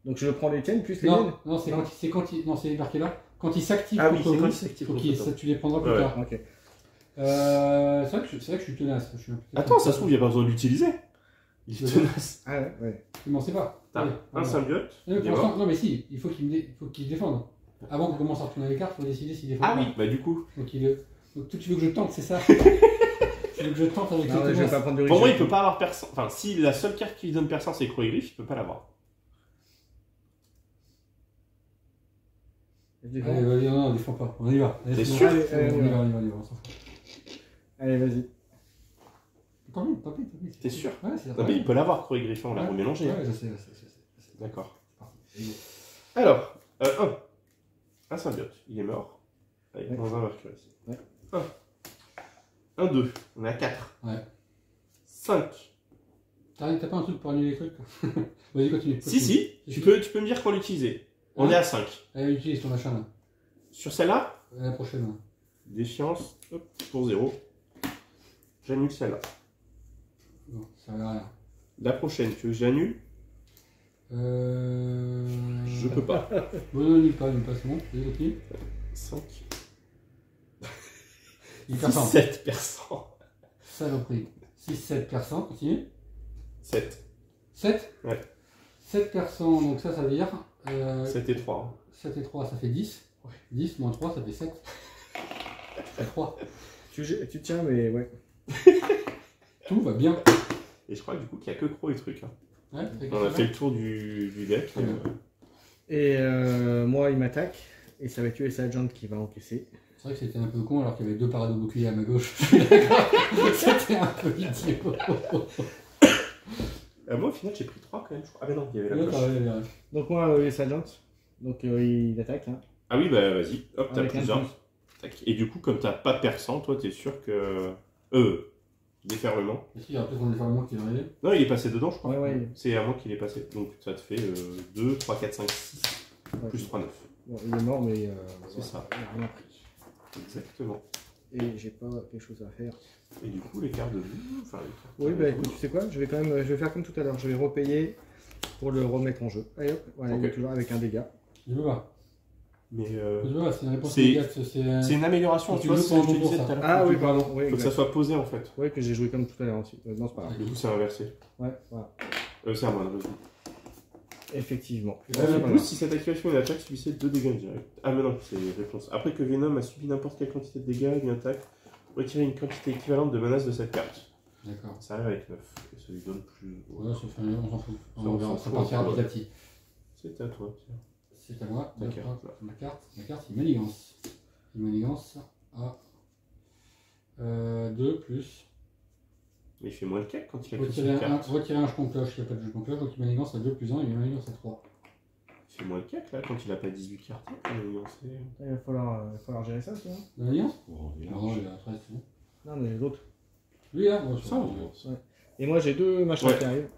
Donc je prends les tiennes plus les miennes? Non, c'est marqué là. Quand il s'active Ah oui, contre c'est quand vous, il s'active faut contre qu'il- toi. ça, tu les prendras plus Ouais, tard. Ok. C'est vrai que je suis tenace. Attends, ça se trouve, il n'y a pas besoin de l'utiliser. Il est tenace. Ah ouais, ouais. Tu m'en sais pas. T'as Allez, un voilà. symbiote. Non, il est mort. non, mais si, il faut qu'il se défende. Avant qu'on commence à retourner les cartes, il faut décider s'il défend. Ah ou oui, pas. bah du coup. Donc, donc toi, tu veux que je tente, c'est ça? Tu veux que je tente avec Non, le je vais pas prendre du risque. Pour moi, il peut pas avoir perçant. Enfin, si la seule carte qui lui donne perçant, c'est Croix-Griffe, il peut pas l'avoir. Je Allez, défends. vas-y, non, on défend pas. On y va. Allez, T'es c'est bon. sûr? Allez, Allez, on y va, on s'en fout. Allez, vas-y. Tant pis. T'es sûr? Ouais, c'est Non, mais il peut l'avoir, Croix-Griffe, on l'a Ouais. remélangé. Ouais, je sais. D'accord. C'est parti. Alors, 1 symbiote, il est mort. Avec Ouais. moins 1 Mercure ici. Ouais. 1, 2, on est à 4. Ouais. 5. T'as pas un truc pour annuler les trucs? Vas-y, continue. Si, tu peux me dire pour l'utiliser. On Ouais. est à 5. Allez, utilise ton machin là. Sur celle-là, La prochaine. Là. défiance, hop, pour 0. J'annule celle-là. Non, ça sert à rien. La prochaine, tu veux que j'annule? Euh... Je peux pas. Bon, non, il pas, c'est bon. Vas-y, continue. 5. Il perd 7%. Saloperie. 6-7%, continue. 7. 7 Ouais. 7%, donc ça veut dire... 7 et 3. 7 et 3, ça fait 10. Ouais. 10 moins 3, ça fait 7. Ça fait 3. Tu tiens, mais ouais. Tout va bien. Et je crois que du coup, qu'il n'y a que Croc et truc. Hein. Ouais, On a fait le tour du deck. Très bien. Et moi, il m'attaque. Et ça va tuer Sergeant qui va encaisser. C'est vrai que c'était un peu con alors qu'il y avait 2 parades de bouclier à ma gauche. C'était un peu idiot. Moi, au final, j'ai pris 3 quand même. Je crois. Ah, mais non, il y avait la Là, cloche. t'as raison. Donc moi, Sergeant. Donc il attaque. Hein. Ah oui, bah vas-y. Hop, t'as Avec un plusieurs. plus. Tac. Et du coup, comme t'as pas perçant, toi, t'es sûr que. Déferlement. Est-ce qu'il y a peut-être un déferlement qui est arrivé? Non, il est passé dedans, je crois. Ouais, ouais. C'est à moi qu'il est passé. Donc ça te fait 2, 3, 4, 5, 6. Ouais. Plus 3, 9. Bon, il est mort, mais C'est ça. il a rien pris. Exactement. Et j'ai pas quelque chose à faire. Et du coup, les cartes de vue. Enfin, les cartes. Oui, bah écoute, tu sais quoi, je vais faire comme tout à l'heure. Je vais repayer pour le remettre en jeu. Allez hop, voilà, il est Ok. toujours avec un dégât. Je peux pas. Mais. Je peux pas, c'est une réponse c'est- immédiate. C'est une amélioration, Tu tu vois, veux c'est ce que je prendre te mon disais tour, tout à l'heure. Ah oui, tu pardon. parles. Oui, Faut que ça exact. soit posé en fait. Ouais, que j'ai joué comme tout à l'heure aussi. Non, c'est pas grave. Du coup, c'est inversé. Ouais, voilà. C'est à moi, vas-y. Effectivement. Ouais, En voilà. plus, si cette activation est attaque, subissait 2 dégâts directs. Ah, mais non, c'est réponse. Après que Venom a subi n'importe quelle quantité de dégâts, une attaque, retirer une quantité équivalente de menace de cette carte. D'accord. Ça arrive avec 9. Et ça lui donne plus. Ouais, ça fait on s'en fout. Ça, On verra, s'en ça fout, partira ouais. petit à petit. C'est à toi, Pierre. C'est à moi. Ta D'accord. carte, là. Ma carte, c'est manigance. Manigance à 2 plus. Mais il fait moins le cap quand il a que Retirer une un carte. jeton cloche, il n'y a pas de jeton cloche, donc manigance à 2 plus 1 et manigance à 3. Il fait moins le cap là quand il a pas 18 cartes. Quand il est lancé. Il va falloir gérer ça, tu vois. De manigance? Oh, il est Non, il a 13, c'est bon. Non, mais l'autre. Lui, là, moi, Ça, on Et moi, j'ai 2 machins Ouais. qui arrivent.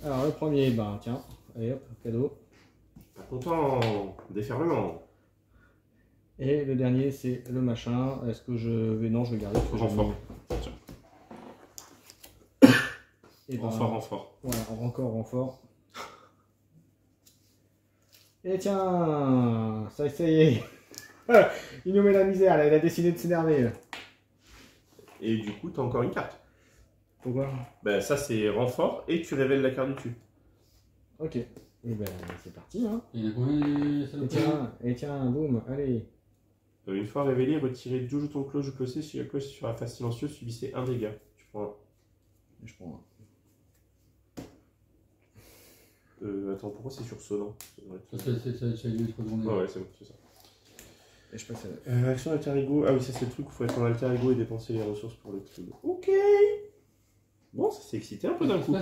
Alors, le premier, bah tiens, allez hop, cadeau. Pas content. Déferlement. Et le dernier, c'est le machin. Est-ce que je vais. Non, je vais garder. parce que Renfort. j'ai mis- Et ben, Renfort. Voilà, encore renfort. Et tiens, ça y est. Il nous met la misère, là, il a décidé de s'énerver. Et du coup, t'as encore une carte. Pourquoi? Bah, ça c'est renfort et tu révèles la carte dessus. Ok. Et ben, c'est parti, hein. Il y en a combien les salopes? Et tiens, boum, allez. Une fois révélé, retirez 2 jetons de cloche du PC. Si la cloche est sur la face silencieuse, subissez 1 dégât. Tu prends un. Je prends un. Attends, pourquoi c'est sursonnant? Ça a dû être retourné. Ouais, c'est bon, c'est ça. Et je passe à la... Action alter ego. Ah oui, ça c'est le truc où il faut être en alter ego et dépenser les ressources pour le cube. Ok. Bon, ça s'est excité un peu d'un coup.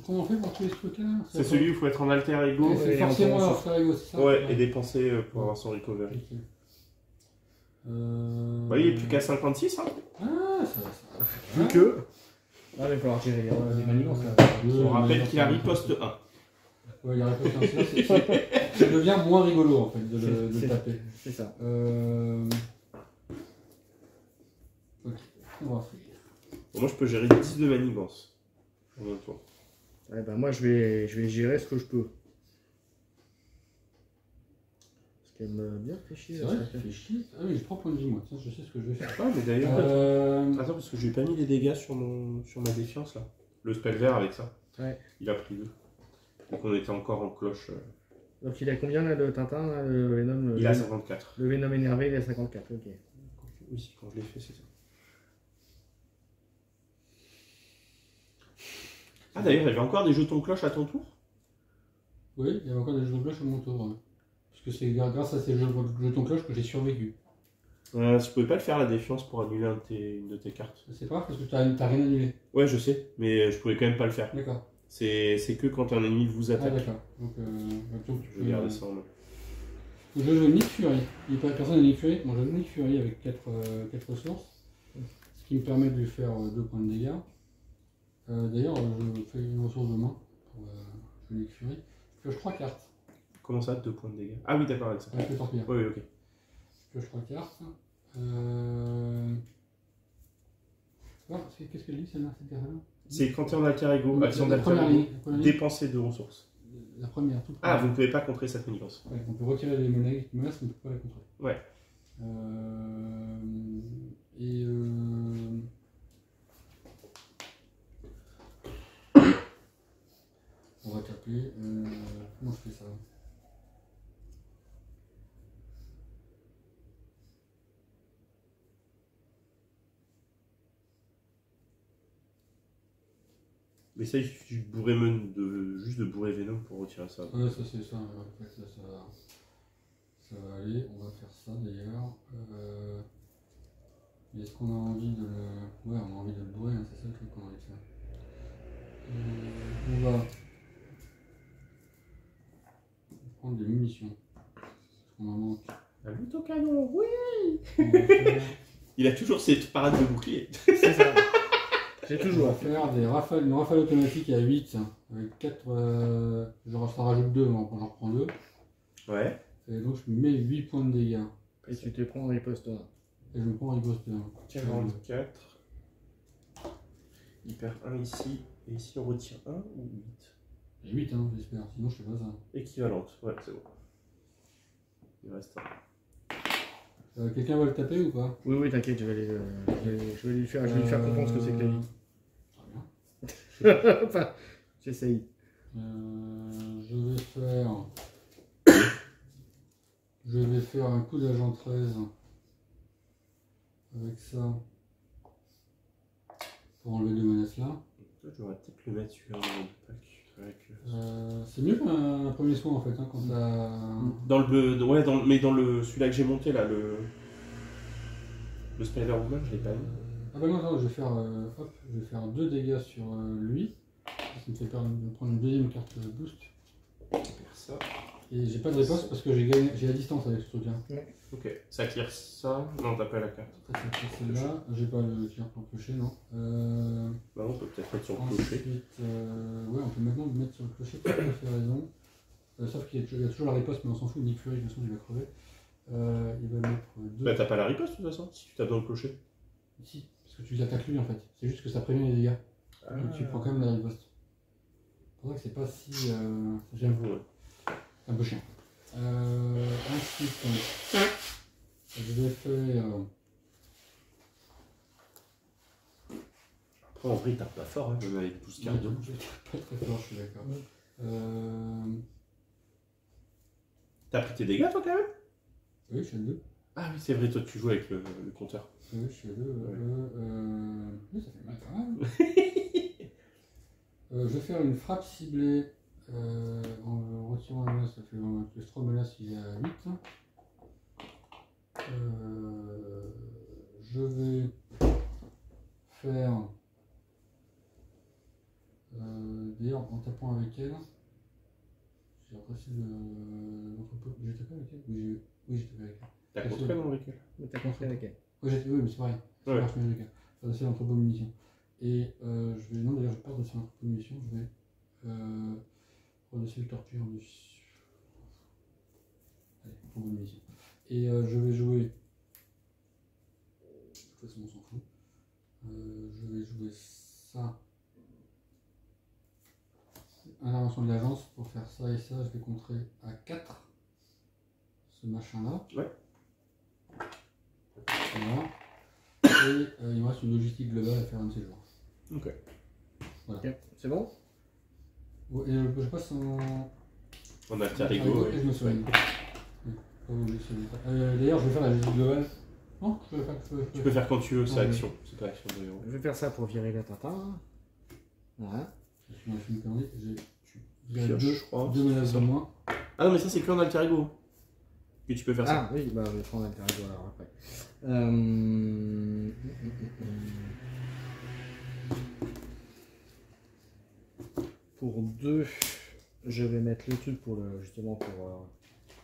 Comment on fait pour tous les trucs là? C'est celui où il faut être en alter ego. C'est et forcément encore, un alter ego, c'est ça? Ouais, et dépenser pour avoir son recovery. Ok. Ouais, il est plus qu'à 56, hein. Ah, ça va. Plus que... Ah, il va falloir gérer les manigances, là. On rappelle qu'il a riposte 1. Ouais, il a riposte 1. Ça devient moins rigolo en fait de le C'est- taper. C'est ça. Ok, on va faire. Bon, moi je peux gérer 10 de manigance. En même temps. Ouais, ben, moi, je vais gérer ce que je peux. Parce qu'elle m'a bien fait chier. C'est là, vrai ça qu'il fait- fait chier. Ah oui, j'ai 3 points de vie moi, tiens, je sais ce que je vais faire. Ah, mais d'ailleurs. Euh... Attends, parce que je lui ai pas mis les dégâts sur ma défiance là. Le spell vert avec ça. Ouais. Il a pris 2. Donc on était encore en cloche. Donc il a combien là, le Tintin, là, le Venom Il a 54. Le Venom énervé, il a 54, ok. Oui, quand je l'ai fait, c'est ça. Ah d'ailleurs, il y avait encore des jetons cloche à ton tour? Oui, il y avait encore des jetons cloche à mon tour. Ouais. Parce que c'est grâce à ces jetons cloche que j'ai survécu. Je pouvais pas le faire la défiance pour annuler une de tes cartes. C'est pas grave parce que t'as rien annulé. Ouais, je sais, mais je pouvais quand même pas le faire. D'accord. C'est que quand un ennemi vous Ah attaque. d'accord. Donc Je vais garder ça en main. Je joue Nick Fury. Personne n'a Nick Fury. Moi je joue Nick Fury avec 4 ressources. Ce qui me permet de lui faire 2 points de dégâts. D'ailleurs, je fais une ressource de main pour jouer Nick Fury. Je pioche 3 cartes. Comment ça, 2 points de dégâts? Ah oui, d'accord, avec ça. Avec le torpilleur. Oui, ok. Je pioche 3 cartes. Qu'est-ce qu'elle dit celle-là, cette carte-là? C'est quand tu es en alter ego, action La d'alter première ego, ligne. dépenser 2 ressources. La première, toute Ah, première. vous ne pouvez pas contrer cette manigance. Ouais, on peut retirer les monnaies qui menacent, mais on ne peut pas la contrer. Ouais. On va taper. Comment je fais ça? Mais ça, il suffit juste de bourrer Venom pour retirer ça. Ouais, ça c'est ça. En fait, ça va aller. On va faire ça d'ailleurs. Est-ce qu'on a envie de le... Ouais, on a envie de le bourrer, hein, c'est ça le truc qu'on a envie de faire. On va prendre des munitions. Parce qu'on en manque. Un autocanon, oui. On va faire... Il a toujours cette parade de bouclier. C'est ça. J'ai On toujours. va faire une rafale automatique à 8 avec 4. Genre ça rajoute 2, j'en reprends 2. Ouais. Et donc je mets 8 points de dégâts. Et tu te prends en riposte. Et je me prends un riposte 1. 44. Il perd 1 ici. Et ici on retire 1 ou 8? Et 8 hein, j'espère, sinon je fais pas ça. Équivalente, ouais, c'est bon. Il reste 1. Quelqu'un va le taper ou pas? Oui, oui, t'inquiète, je vais lui faire comprendre ce que c'est que la vie. Très bien. Enfin, j'essaye. Je vais faire un coup d'agent 13 avec ça pour enlever 2 menaces là. J'aurais peut-être le mettre celui-là dans le pack. C'est mieux qu'un premier soin en fait hein, quand ça... Dans le ouais, mais dans celui-là que j'ai monté là, le Spider-Woman, je l'ai pas mis. Ah bah non, je vais faire 2 dégâts sur lui. Ça me fait prendre une deuxième carte boost. Faire ça. Et j'ai pas de riposte parce que j'ai la distance avec ce truc là. Ok, ça tire ça. Non, t'as pas la carte. Ça c'est celle-là. J'ai pas le tir pour le clocher, non. Bah, on peut peut-être mettre sur le clocher. Ensuite, ouais, on peut maintenant le mettre sur le clocher, tu as fait raison. Sauf qu'il y a toujours la riposte, mais on s'en fout. Nick Fury, de toute façon, il va crever. Il va mettre 2. Bah, t'as pas la riposte de toute façon, si tu tapes dans le clocher. Si, parce que tu les attaques lui en fait. C'est juste que ça prévient les dégâts. Donc tu prends quand même la riposte. C'est pour ça que c'est pas si. J'avoue, ouais. C'est un peu chiant. Ensuite, je vais faire. Après, en vrai, il tape pas fort, hein, même avec 12 cartes de rouge. Pas très fort, je suis d'accord. T'as pris tes dégâts, toi, quand même? Oui, je suis à 2. Ah oui, c'est vrai, toi, tu joues avec le compteur. Oui, je suis à 2. Oui, ça fait mal quand même. Je vais faire une frappe ciblée en retirant la menace, ça fait le straw menace il est à 8. Je vais faire d'ailleurs en tapant avec elle. J'ai apprécié l'entrepôt. J'ai tapé avec elle? Oui, j'ai tapé avec elle. T'as contré mon avec elle? Mais t'as compris avec elle. Oui, mais c'est pareil. Ça Ouais. marche mieux avec elle. C'est l'entrepôt de munitions. Et je vais. Non, d'ailleurs, je pars de cet entrepôt de munitions. Je vais redresser le torture dessus. Allez, entrepôt de munitions. Et je vais jouer. De toute façon, on s'en fout. Je vais jouer ça. Intervention de l'agence. Pour faire ça et ça, je vais contrer à 4 ce machin-là. Ouais. Voilà. Et il me reste une logistique globale à faire un de ces jours. Ok. Voilà. Ok, c'est bon? Et je passe en. En alter ego. Et je me soigne. D'ailleurs, je vais faire la gestion globale. Non, je peux le faire. Tu peux faire quand tu veux, c'est Ouais. action. C'est pas action de héros. Je vais faire ça pour virer la Tintin. Voilà. Je suis une connerie. J'ai Pioche, je crois. deux menaces de moins. Ah non, mais ça, c'est que en alter ego. Que tu peux faire ça. Ah oui, bah je vais prendre l'alter ego alors après. Pour 2, je vais mettre le truc pour le, justement pour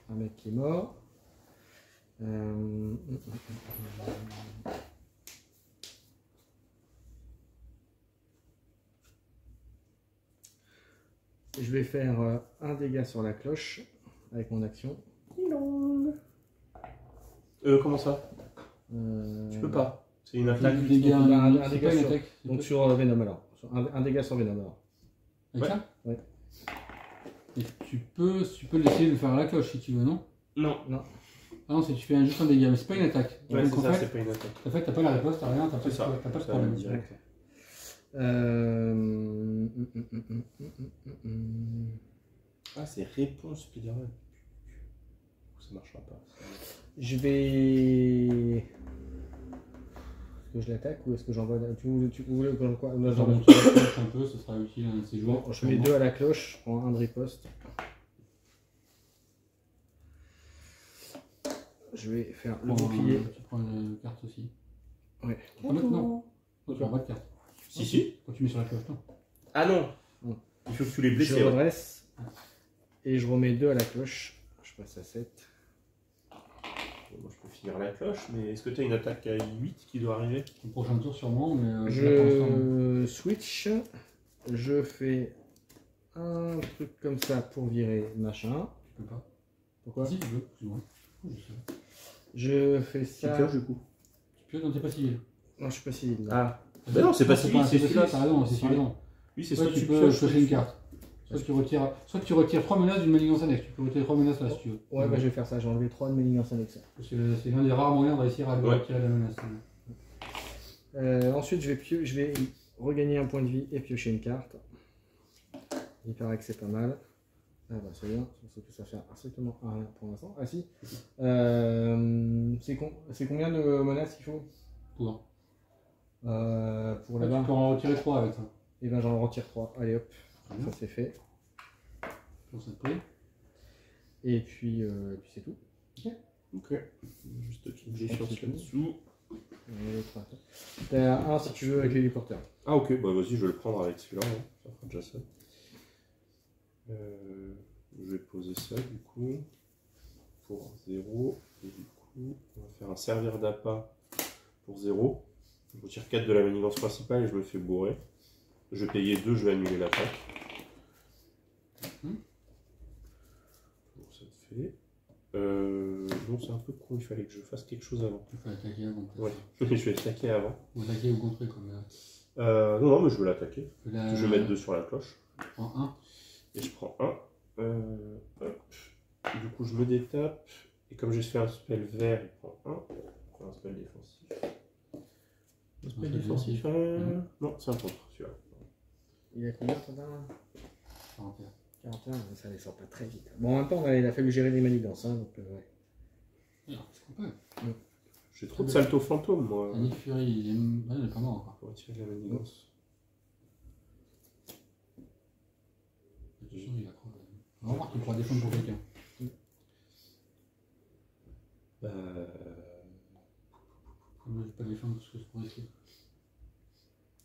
un mec qui est mort. Je vais faire un dégât sur la cloche avec mon action. Comment ça? Tu peux pas. C'est une attaque. Un dégât, un c'est dégât pas une sur- attaque. Donc sur Venom alors. Un dégât sur Venom alors. Avec Ouais. ça? Ouais. Et tu peux l'essayer de faire à la cloche si tu veux, non? Non. Ah non, c'est tu fais juste un dégât, mais c'est pas une attaque. Ouais, Donc c'est en ça, fait, c'est pas une attaque. t'as pas la réponse, t'as rien, t'as C'est ça. pas de Ça, problème. direct. Ah, c'est réponse Spider-Man. Ça marchera pas. Je vais. Est-ce que je l'attaque ou est-ce que j'envoie. Tu voulais que quoi? Je vais remonter la cloche un peu, ce sera utile à un de ces joueurs. Bon, je mets 2 à la cloche, je prends un de riposte. Je vais faire le bouclier. Tu prends une carte aussi. Ouais. Ah, non, non, tu prends pas de carte. Si. Quand tu mets sur la cloche, non. Ah non. Non. Il faut que tu les blesses. Je redresse et je remets 2 à la cloche. Je passe à 7. Moi, je peux finir la cloche, mais est-ce que tu as une attaque à 8 qui doit arriver? Au prochain tour, sûrement, mais là, pour l'instant, non. Je switch. Je fais un truc comme ça pour virer machin. Tu peux pas. Pourquoi? Si, tu peux, excuse-moi. Je sais. Je fais ça. du coup. Tu peux, non, t'es pas civil. Non, je suis pas civil. là. Ah. Bah non, c'est pas civil, c'est ça, civil. t'as raison, c'est civil. Oui, c'est Soit soit tu tu peux pioches, choisir une carte. Soit tu retires 3 menaces d'une manigance annexe. Tu peux retirer 3 menaces là si tu veux. Ouais, bah je vais faire ça. J'ai enlevé 3 de mes lignes en annexe. Parce que c'est l'un des rares moyens de réussir à Ouais. retirer la menace. Ensuite, je vais regagner un point de vie et piocher une carte. Il paraît que c'est pas mal. Ah bah c'est bien, sauf que ça fait strictement rien pour l'instant. Ah si. C'est combien de menaces qu'il faut Pour. pour Tu là-bas? peux en retirer 3 avec ça. Et ben j'en retire 3. Allez hop, Très bien. ça c'est fait. Pour cette prix. Et puis c'est tout. Ok. Juste une gestion là-dessous. T'as un si tu veux avec l'héliporteur. Ah ok, bah vas-y, je vais le prendre avec celui-là, hein. Ça fera déjà ça. Je vais poser ça du coup pour 0. Et du coup, on va faire un servir d'appât pour 0. Je retire 4 de la manigance principale et je me fais bourrer. Je vais payer 2, je vais annuler l'attaque. Bon, ça te fait. Non, c'est un peu con, il fallait que je fasse quelque chose avant. Tu peux attaquer avant. Ouais, je vais attaquer avant. Ou attaquer ou contrer comme Non, mais je vais l'attaquer. là. Je vais mettre 2 sur la cloche. Tu prends 1. Et je prends 1. Hop. Du coup, je me détape. Et comme j'ai fait un spell vert, il prend 1. Je prends un spell défensif. Un spell défensif. Non, c'est un contre, celui-là. Il y a combien ton là 41. 41, mais ça descend pas très vite. Bon, en même temps, il a fallu gérer les manigances, hein, donc ouais. Alors, est-ce qu'on peut J'ai trop de salto fantôme, moi. Nick Fury, il est pas mort encore. Pour retirer de la manigance. Attention, il va crever. On va voir qu'il pourra défendre pour quelqu'un. Bah. Moi, je vais pas défendre parce que je pourrais essayer.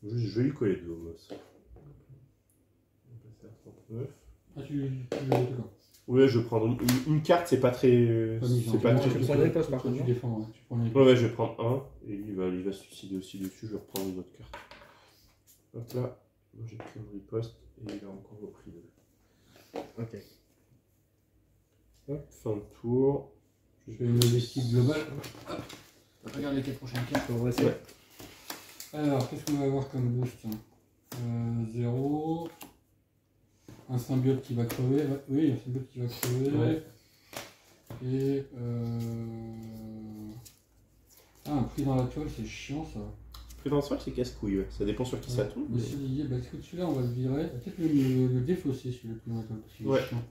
Je vais lui coller 2 au boss. On va passer à 39. Ah, tu d'accord. Ouais, je vais prendre une carte, c'est pas très. C'est pas Tu très. prends une riposte, par Toi, contre, tu non défends, ouais. Tu prends une Ouais, je vais prendre 1 et il va se suicider aussi dessus. Je vais reprendre une autre carte. Hop là, moi j'ai pris une riposte et il a encore repris 2. Ok. Hop, fin de tour. Je fais le vestige global. Regarde les 4 prochaines cartes. On va essayer. Ouais. Alors, qu'est-ce qu'on va avoir comme boost 0. Un symbiote qui va crever. Oui, un symbiote qui va crever. Ouais. Et. Ah, un prix dans la toile, c'est chiant ça. Prévention, c'est casse-couille, ouais. Ça dépend sur qui ça tombe. Mais celui-là, on va le virer. Peut-être le défausser, celui-là, plus loin, parce qu'il est Ouais. chiant.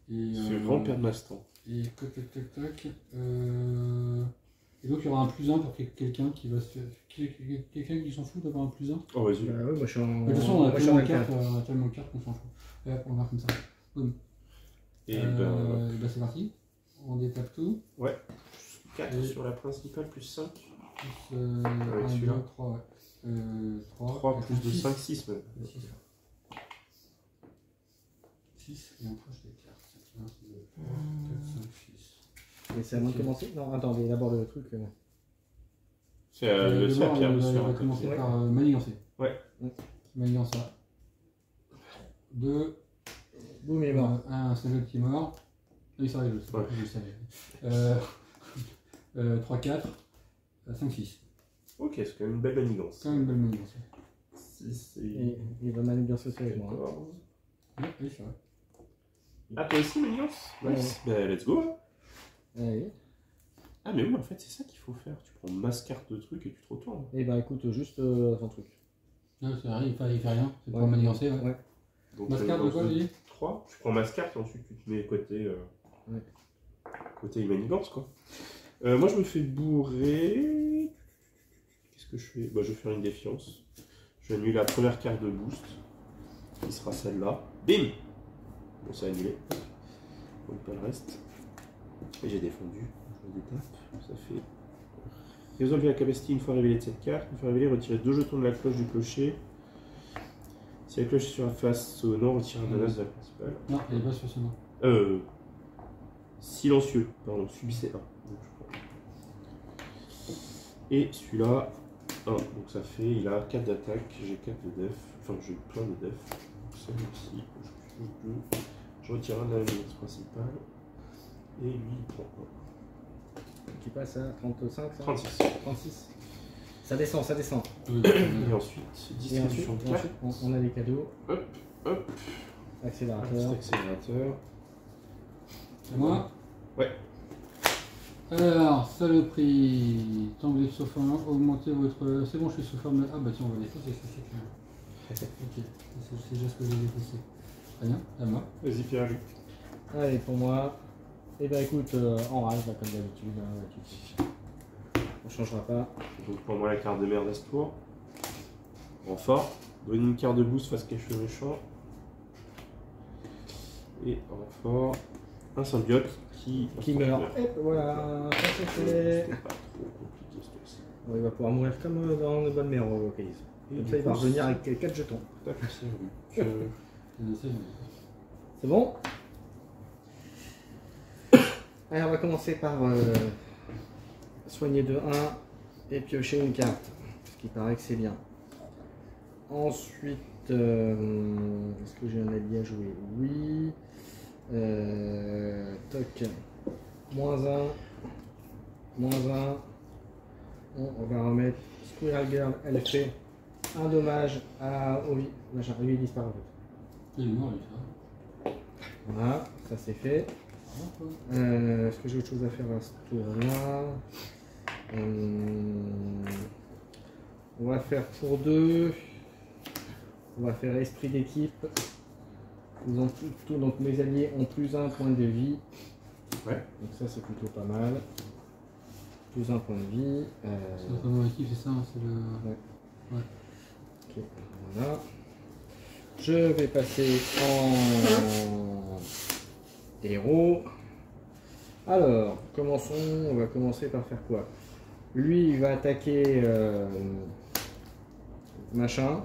C'est vraiment perdre ma temps. Et tac, tac, tac, tac. Et donc, il y aura un plus 1 pour quelqu'un qui va se faire. Quelqu'un qui s'en fout d'avoir un plus 1. Oh, vas-y. Ouais, moi je suis en. De toute façon, on a moi, je suis en tellement de cartes qu'on s'en fout. Et hop, on marque comme ça. Boum. Et C'est parti. On détape tout. 4 Et- sur la principale, plus 5. Plus 1, celui-là. 2, 3, ouais. 3 plus 2, 5, 6 même. 6, et on coche des cartes. 1, 2, 3, 4, 5, 6. Et c'est à moi de commencer? Non, attendez, d'abord le truc. C'est le D'abord, Pierre on de va Sphère. commencer Ouais. par manigancer. Ouais. Manigancer. 2. Boum, il est mort. Un seul qui est mort. Oui, ça arrive, Ouais. je le savais. 3, 4, 5, 6. Ok, c'est quand même une belle manigance. C'est quand même une belle manigance. 6 Et il va manigancer aussi avec moi. 14. Oui, c'est vrai. Ah, toi aussi, manigance? Ouais. Nice. Bah, let's go. Hein. Allez. Ah, mais oui, en fait, c'est ça qu'il faut faire. Tu prends masse carte de trucs et tu te retournes. Et bah écoute, juste ton truc. Non, c'est vrai, il fait rien. C'est pour Ouais. manigancer. Ouais. Ouais. Donc, Mascard de quoi, dans lui 3. Tu prends masse carte et ensuite tu te mets côté. Ouais. Côté manigance, quoi. Moi, je me fais bourrer. Qu'est-ce que je fais? Bah, je vais faire une défiance. Je vais annuler la première carte de boost, qui sera celle-là. Bim! Bon, c'est annulé. On pas le reste. Et j'ai défendu. Je me détape. Ça fait. Résolvez la capacité une fois révélée de cette carte. Une fois révélée, retirez 2 jetons de la cloche du clocher. Si la cloche est sur la face au nom, retirez un menace de la principale. Non, il est pas sur ce nom. Silencieux, pardon, subissez 1. Et celui-là, 1. Donc ça fait, il a 4 d'attaque, j'ai 4 de def, enfin j'ai plein de def. Celui-ci, je retire un de la menace principale. Et lui, il prend Qui passe à 35, 1. ça 36. 36. Ça descend, ça descend. Et ensuite, Et ensuite, distribution de cartes. on a les cadeaux. Hop, hop. Accélérateur. Accélérateur. C'est moi. Ouais. Alors, saloperie. Tomber sur forme, augmenter votre. C'est bon, je suis sous forme. Ah bah tiens, on va défausser, ça c'est clair. Ok, c'est déjà ce que j'ai défaussé. Très bien, à moi. Vas-y, Pierre-Luc. Allez, pour moi. Et bah écoute, en rage, là, comme d'habitude. Hein, on changera pas. Donc pour moi la carte de merde à ce tour. Renfort. Donne une carte de boost face cache le méchant. Et renfort. Un symbiote qui Meurt. Et voilà, ça c'est fait. C'était pas trop compliqué ce tour-ci. Bon, il va pouvoir mourir comme dans une bonne mère au case. Et Comme du ça, il va coup, revenir avec 4 jetons. tac, Pierre-Luc. C'est bon? Allez, on va commencer par soigner de 1 et piocher une carte. Ce qui paraît que c'est bien. Ensuite, est-ce que j'ai un allié à jouer? Oui. Toc. -1. -1. Bon, on va remettre Squirrel Girl. Elle fait un dommage à Ovi. Machin, lui il disparaît en fait. Il est mort, lui, ça. Voilà, ça c'est fait. Est-ce que j'ai autre chose à faire à ce tour-là? On va faire pour 2. On va faire esprit d'équipe. Ils ont tout, donc mes alliés ont +1 point de vie. Ouais. Donc ça c'est plutôt pas mal. +1 point de vie. C'est notre nom équipe, c'est ça, hein, c'est le. Ouais. Ok, voilà. Je vais passer en héros. Alors, commençons. On va commencer par faire quoi? Lui, il va attaquer machin,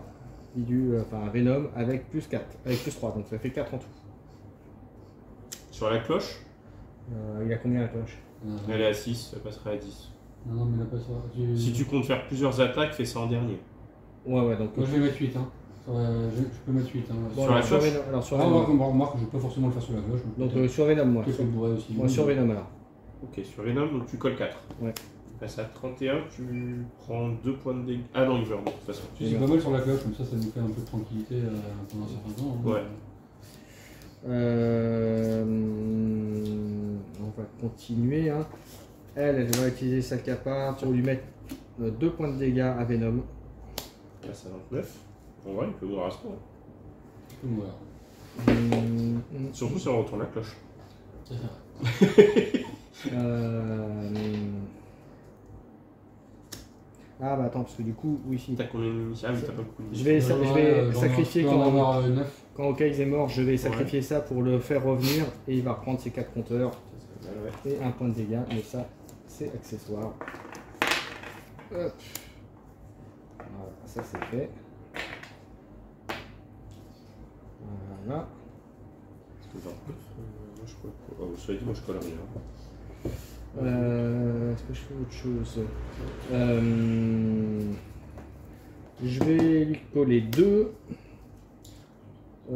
enfin Venom avec +4, avec +3, donc ça fait 4 en tout. Sur la cloche, Il a combien la cloche? elle est à 6, elle passerait à 10. Non, mais là, pas ça. Si tu comptes faire plusieurs attaques, fais ça en dernier. Ouais, donc. Moi, je vais mettre 8. Hein. Je peux mettre 8. Hein. Bon, sur la alors, sur cloche Venom, alors sur Ah, Venom. remarque, je vais pas forcément le faire sur la gauche. Donc sur Venom, moi. Peut-être le bourrer aussi. Moi sur Venom alors. Ok, sur Venom, donc tu colles 4. Ouais. Tu passes à 31, tu prends 2 points de dégâts. Ah non, il meurt de toute façon. Si, c'est pas mal sur la cloche, comme ça nous fait un peu de tranquillité pendant un certain temps. Hein. Ouais. On va continuer. Hein. Elle va utiliser sa capa pour lui mettre 2 points de dégâts à Venom. Il passe à 29. En vrai, il peut mourir à ce point. Voilà. Surtout si on retourne la cloche. C'est ça. Ah bah attends, parce que du coup, oui, si. T'as combien de munitions? Ah oui, t'as pas beaucoup de Je vais sacrifier quand quand Okaïs est mort, je vais sacrifier ça pour le faire revenir et il va reprendre ses 4 compteurs et 1 point de dégâts, mais ça c'est accessoire. Hop. Voilà, ça c'est fait. Voilà. Parce que 29, moi je colle pas. Oh, ça dit, moi je colle rien. Est-ce que je fais autre chose? Je vais lui coller 2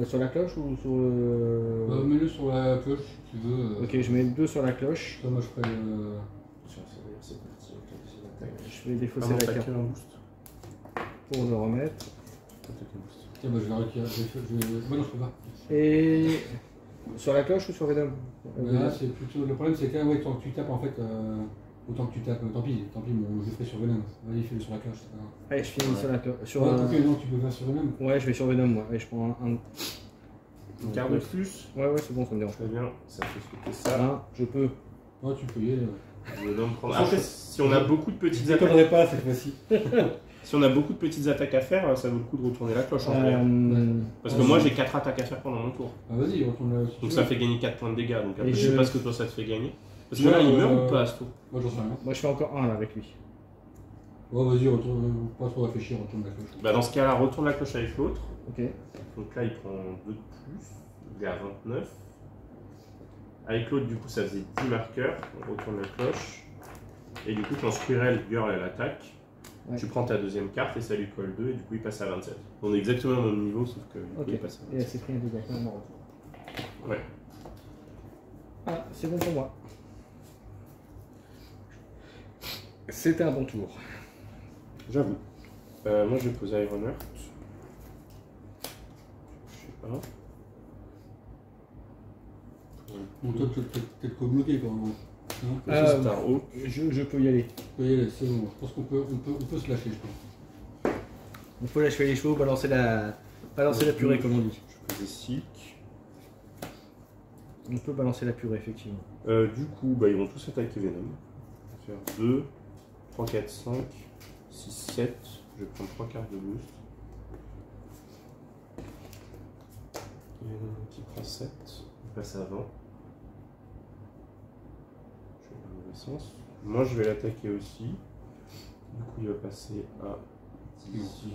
sur la cloche ou sur le... mets-le sur la cloche si tu veux. Ok, je mets 2 sur la cloche. Ça, moi je ferai C'est parti, Je vais défausser la carte pour le remettre. Tiens, bah, je vais retirer. Bah non, je peux pas. Et sur la cloche ou sur Venom? Là, c'est plutôt... Le problème, c'est que là, ouais, tant que tu tapes, en fait, autant que tu tapes, tant pis, bon, je le fais sur Venom. Vas-y, fais-le sur la cloche, c'est pas grave. Allez, je finis sur la cloche. Sur Ouais, ok, non, tu peux faire sur Venom. Ouais, je vais sur Venom, moi. Ouais, je prends un... Une carte de plus. Ouais, c'est bon, ça me dérange Très bien, ça fait sauter ça. pas. Je peux. Ouais, tu peux y aller. Je vais prendre. Après, si on a beaucoup de petites Je attaques. déconnerai pas cette fois-ci. Si on a beaucoup de petites attaques à faire, ça vaut le coup de retourner la cloche en vrai. Parce que Ouais. moi j'ai 4 attaques à faire pendant mon tour. Ah, vas-y, retourne là aussi. Donc ça fait gagner 4 points de dégâts. Donc après, Et je sais je- pas ce que toi ça te fait gagner. Parce que Ouais, là il meurt ou pas à ce tour? Moi, j'en sais rien. Moi, je fais encore un là avec lui. Ouais, vas-y, retourne, pas trop réfléchir, retourne la cloche. Bah dans ce cas-là, retourne la cloche avec l'autre. Ok. Donc là il prend 2 de plus. Il est à 29. Avec l'autre, du coup, ça faisait 10 marqueurs. On retourne la cloche. Et du coup, quand Squirrel, Girl, elle attaque, Ouais. tu prends ta deuxième carte et ça lui colle 2. Et du coup, il passe à 27. On est exactement au même niveau, sauf que du coup, Ok. il passe à Et 27. elle s'est pris un dégât quand même en retour. Ouais. Ah, c'est bon pour moi. C'était un bon tour. J'avoue. Moi, je vais poser Iron Heart. Je sais pas. Bon, toi, t'es quoi bloqué quand même. Hein C'est Starhawk. Je peux y aller. Tu peux y aller, c'est bon. Je pense qu'on peut se lâcher, je pense. On peut lâcher les chevaux, balancer la purée comme on dit. Je faisais Silk. On peut balancer la purée effectivement. Du coup, bah, ils vont tous attaquer Venom. On va faire 2, 3, 4, 5, 6, 7. Je vais prendre 3 cartes de boost. Venom qui prend 7. Il passe à 20. Je vais dans le mauvais sens. Moi, je vais l'attaquer aussi. Du coup, il va passer à 18,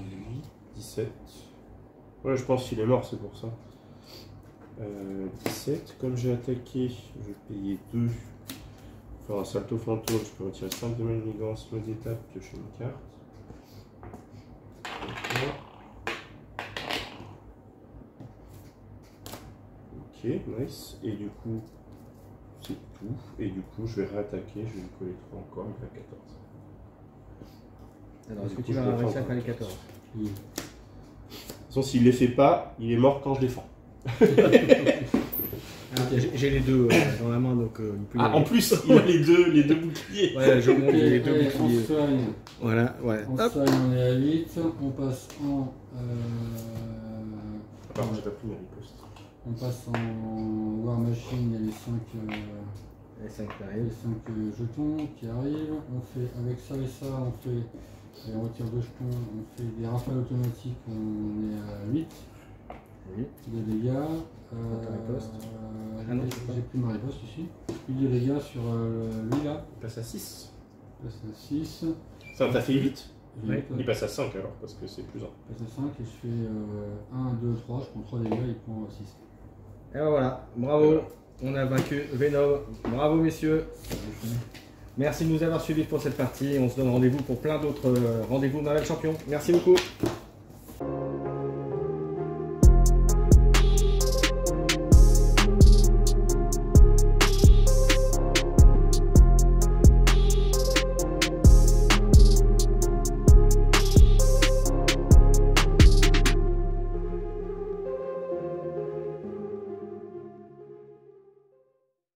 17. Ouais, je pense qu'il est mort, c'est pour ça. 17. Comme j'ai attaqué, je vais payer 2. Faire un salto fantôme, je peux retirer 5 de manigance, me détape, piocher une carte. D'accord. Ok, nice. Et du coup, c'est tout. Et du coup, je vais réattaquer, je vais lui coller 3 encore, il va à 14. Alors est-ce Du que coup, tu je vas défends réussir à pas. faire les 14? Oui. De toute façon, s'il les fait pas, il est mort quand je défends. J'ai les deux dans la main donc il peut y Ah, aller. en plus, il a les deux boucliers. Ouais, je monte les deux Allez, on boucliers. soigne. Voilà, ouais. On Hop. soigne, on est à 8. On passe en. Par contre, j'ai pas pris mes ripostes. On passe en War Machine, il y a les 5 Les 5 qui arrivent. jetons qui arrivent. On fait avec ça et ça, on fait. Et on retire 2 jetons, on fait des rafales automatiques, on est à 8 Oui. de dégâts. Ta riposte. Ah non, je sais pas. J'ai pris ma riposte ici. Plus de dégâts sur lui là. Il passe à 6. Là c'est à 6. Ça, t'as fait 8. Ouais. Il passe à 5 alors, parce que c'est plus 1. Je passe à 5 et je fais 1, 2, 3, je prends 3 dégâts, il prend 6. Et ben voilà, bravo. On a vaincu Venom. Bravo messieurs. Merci de nous avoir suivis pour cette partie. On se donne rendez-vous pour plein d'autres rendez-vous Marvel Champion. Merci beaucoup.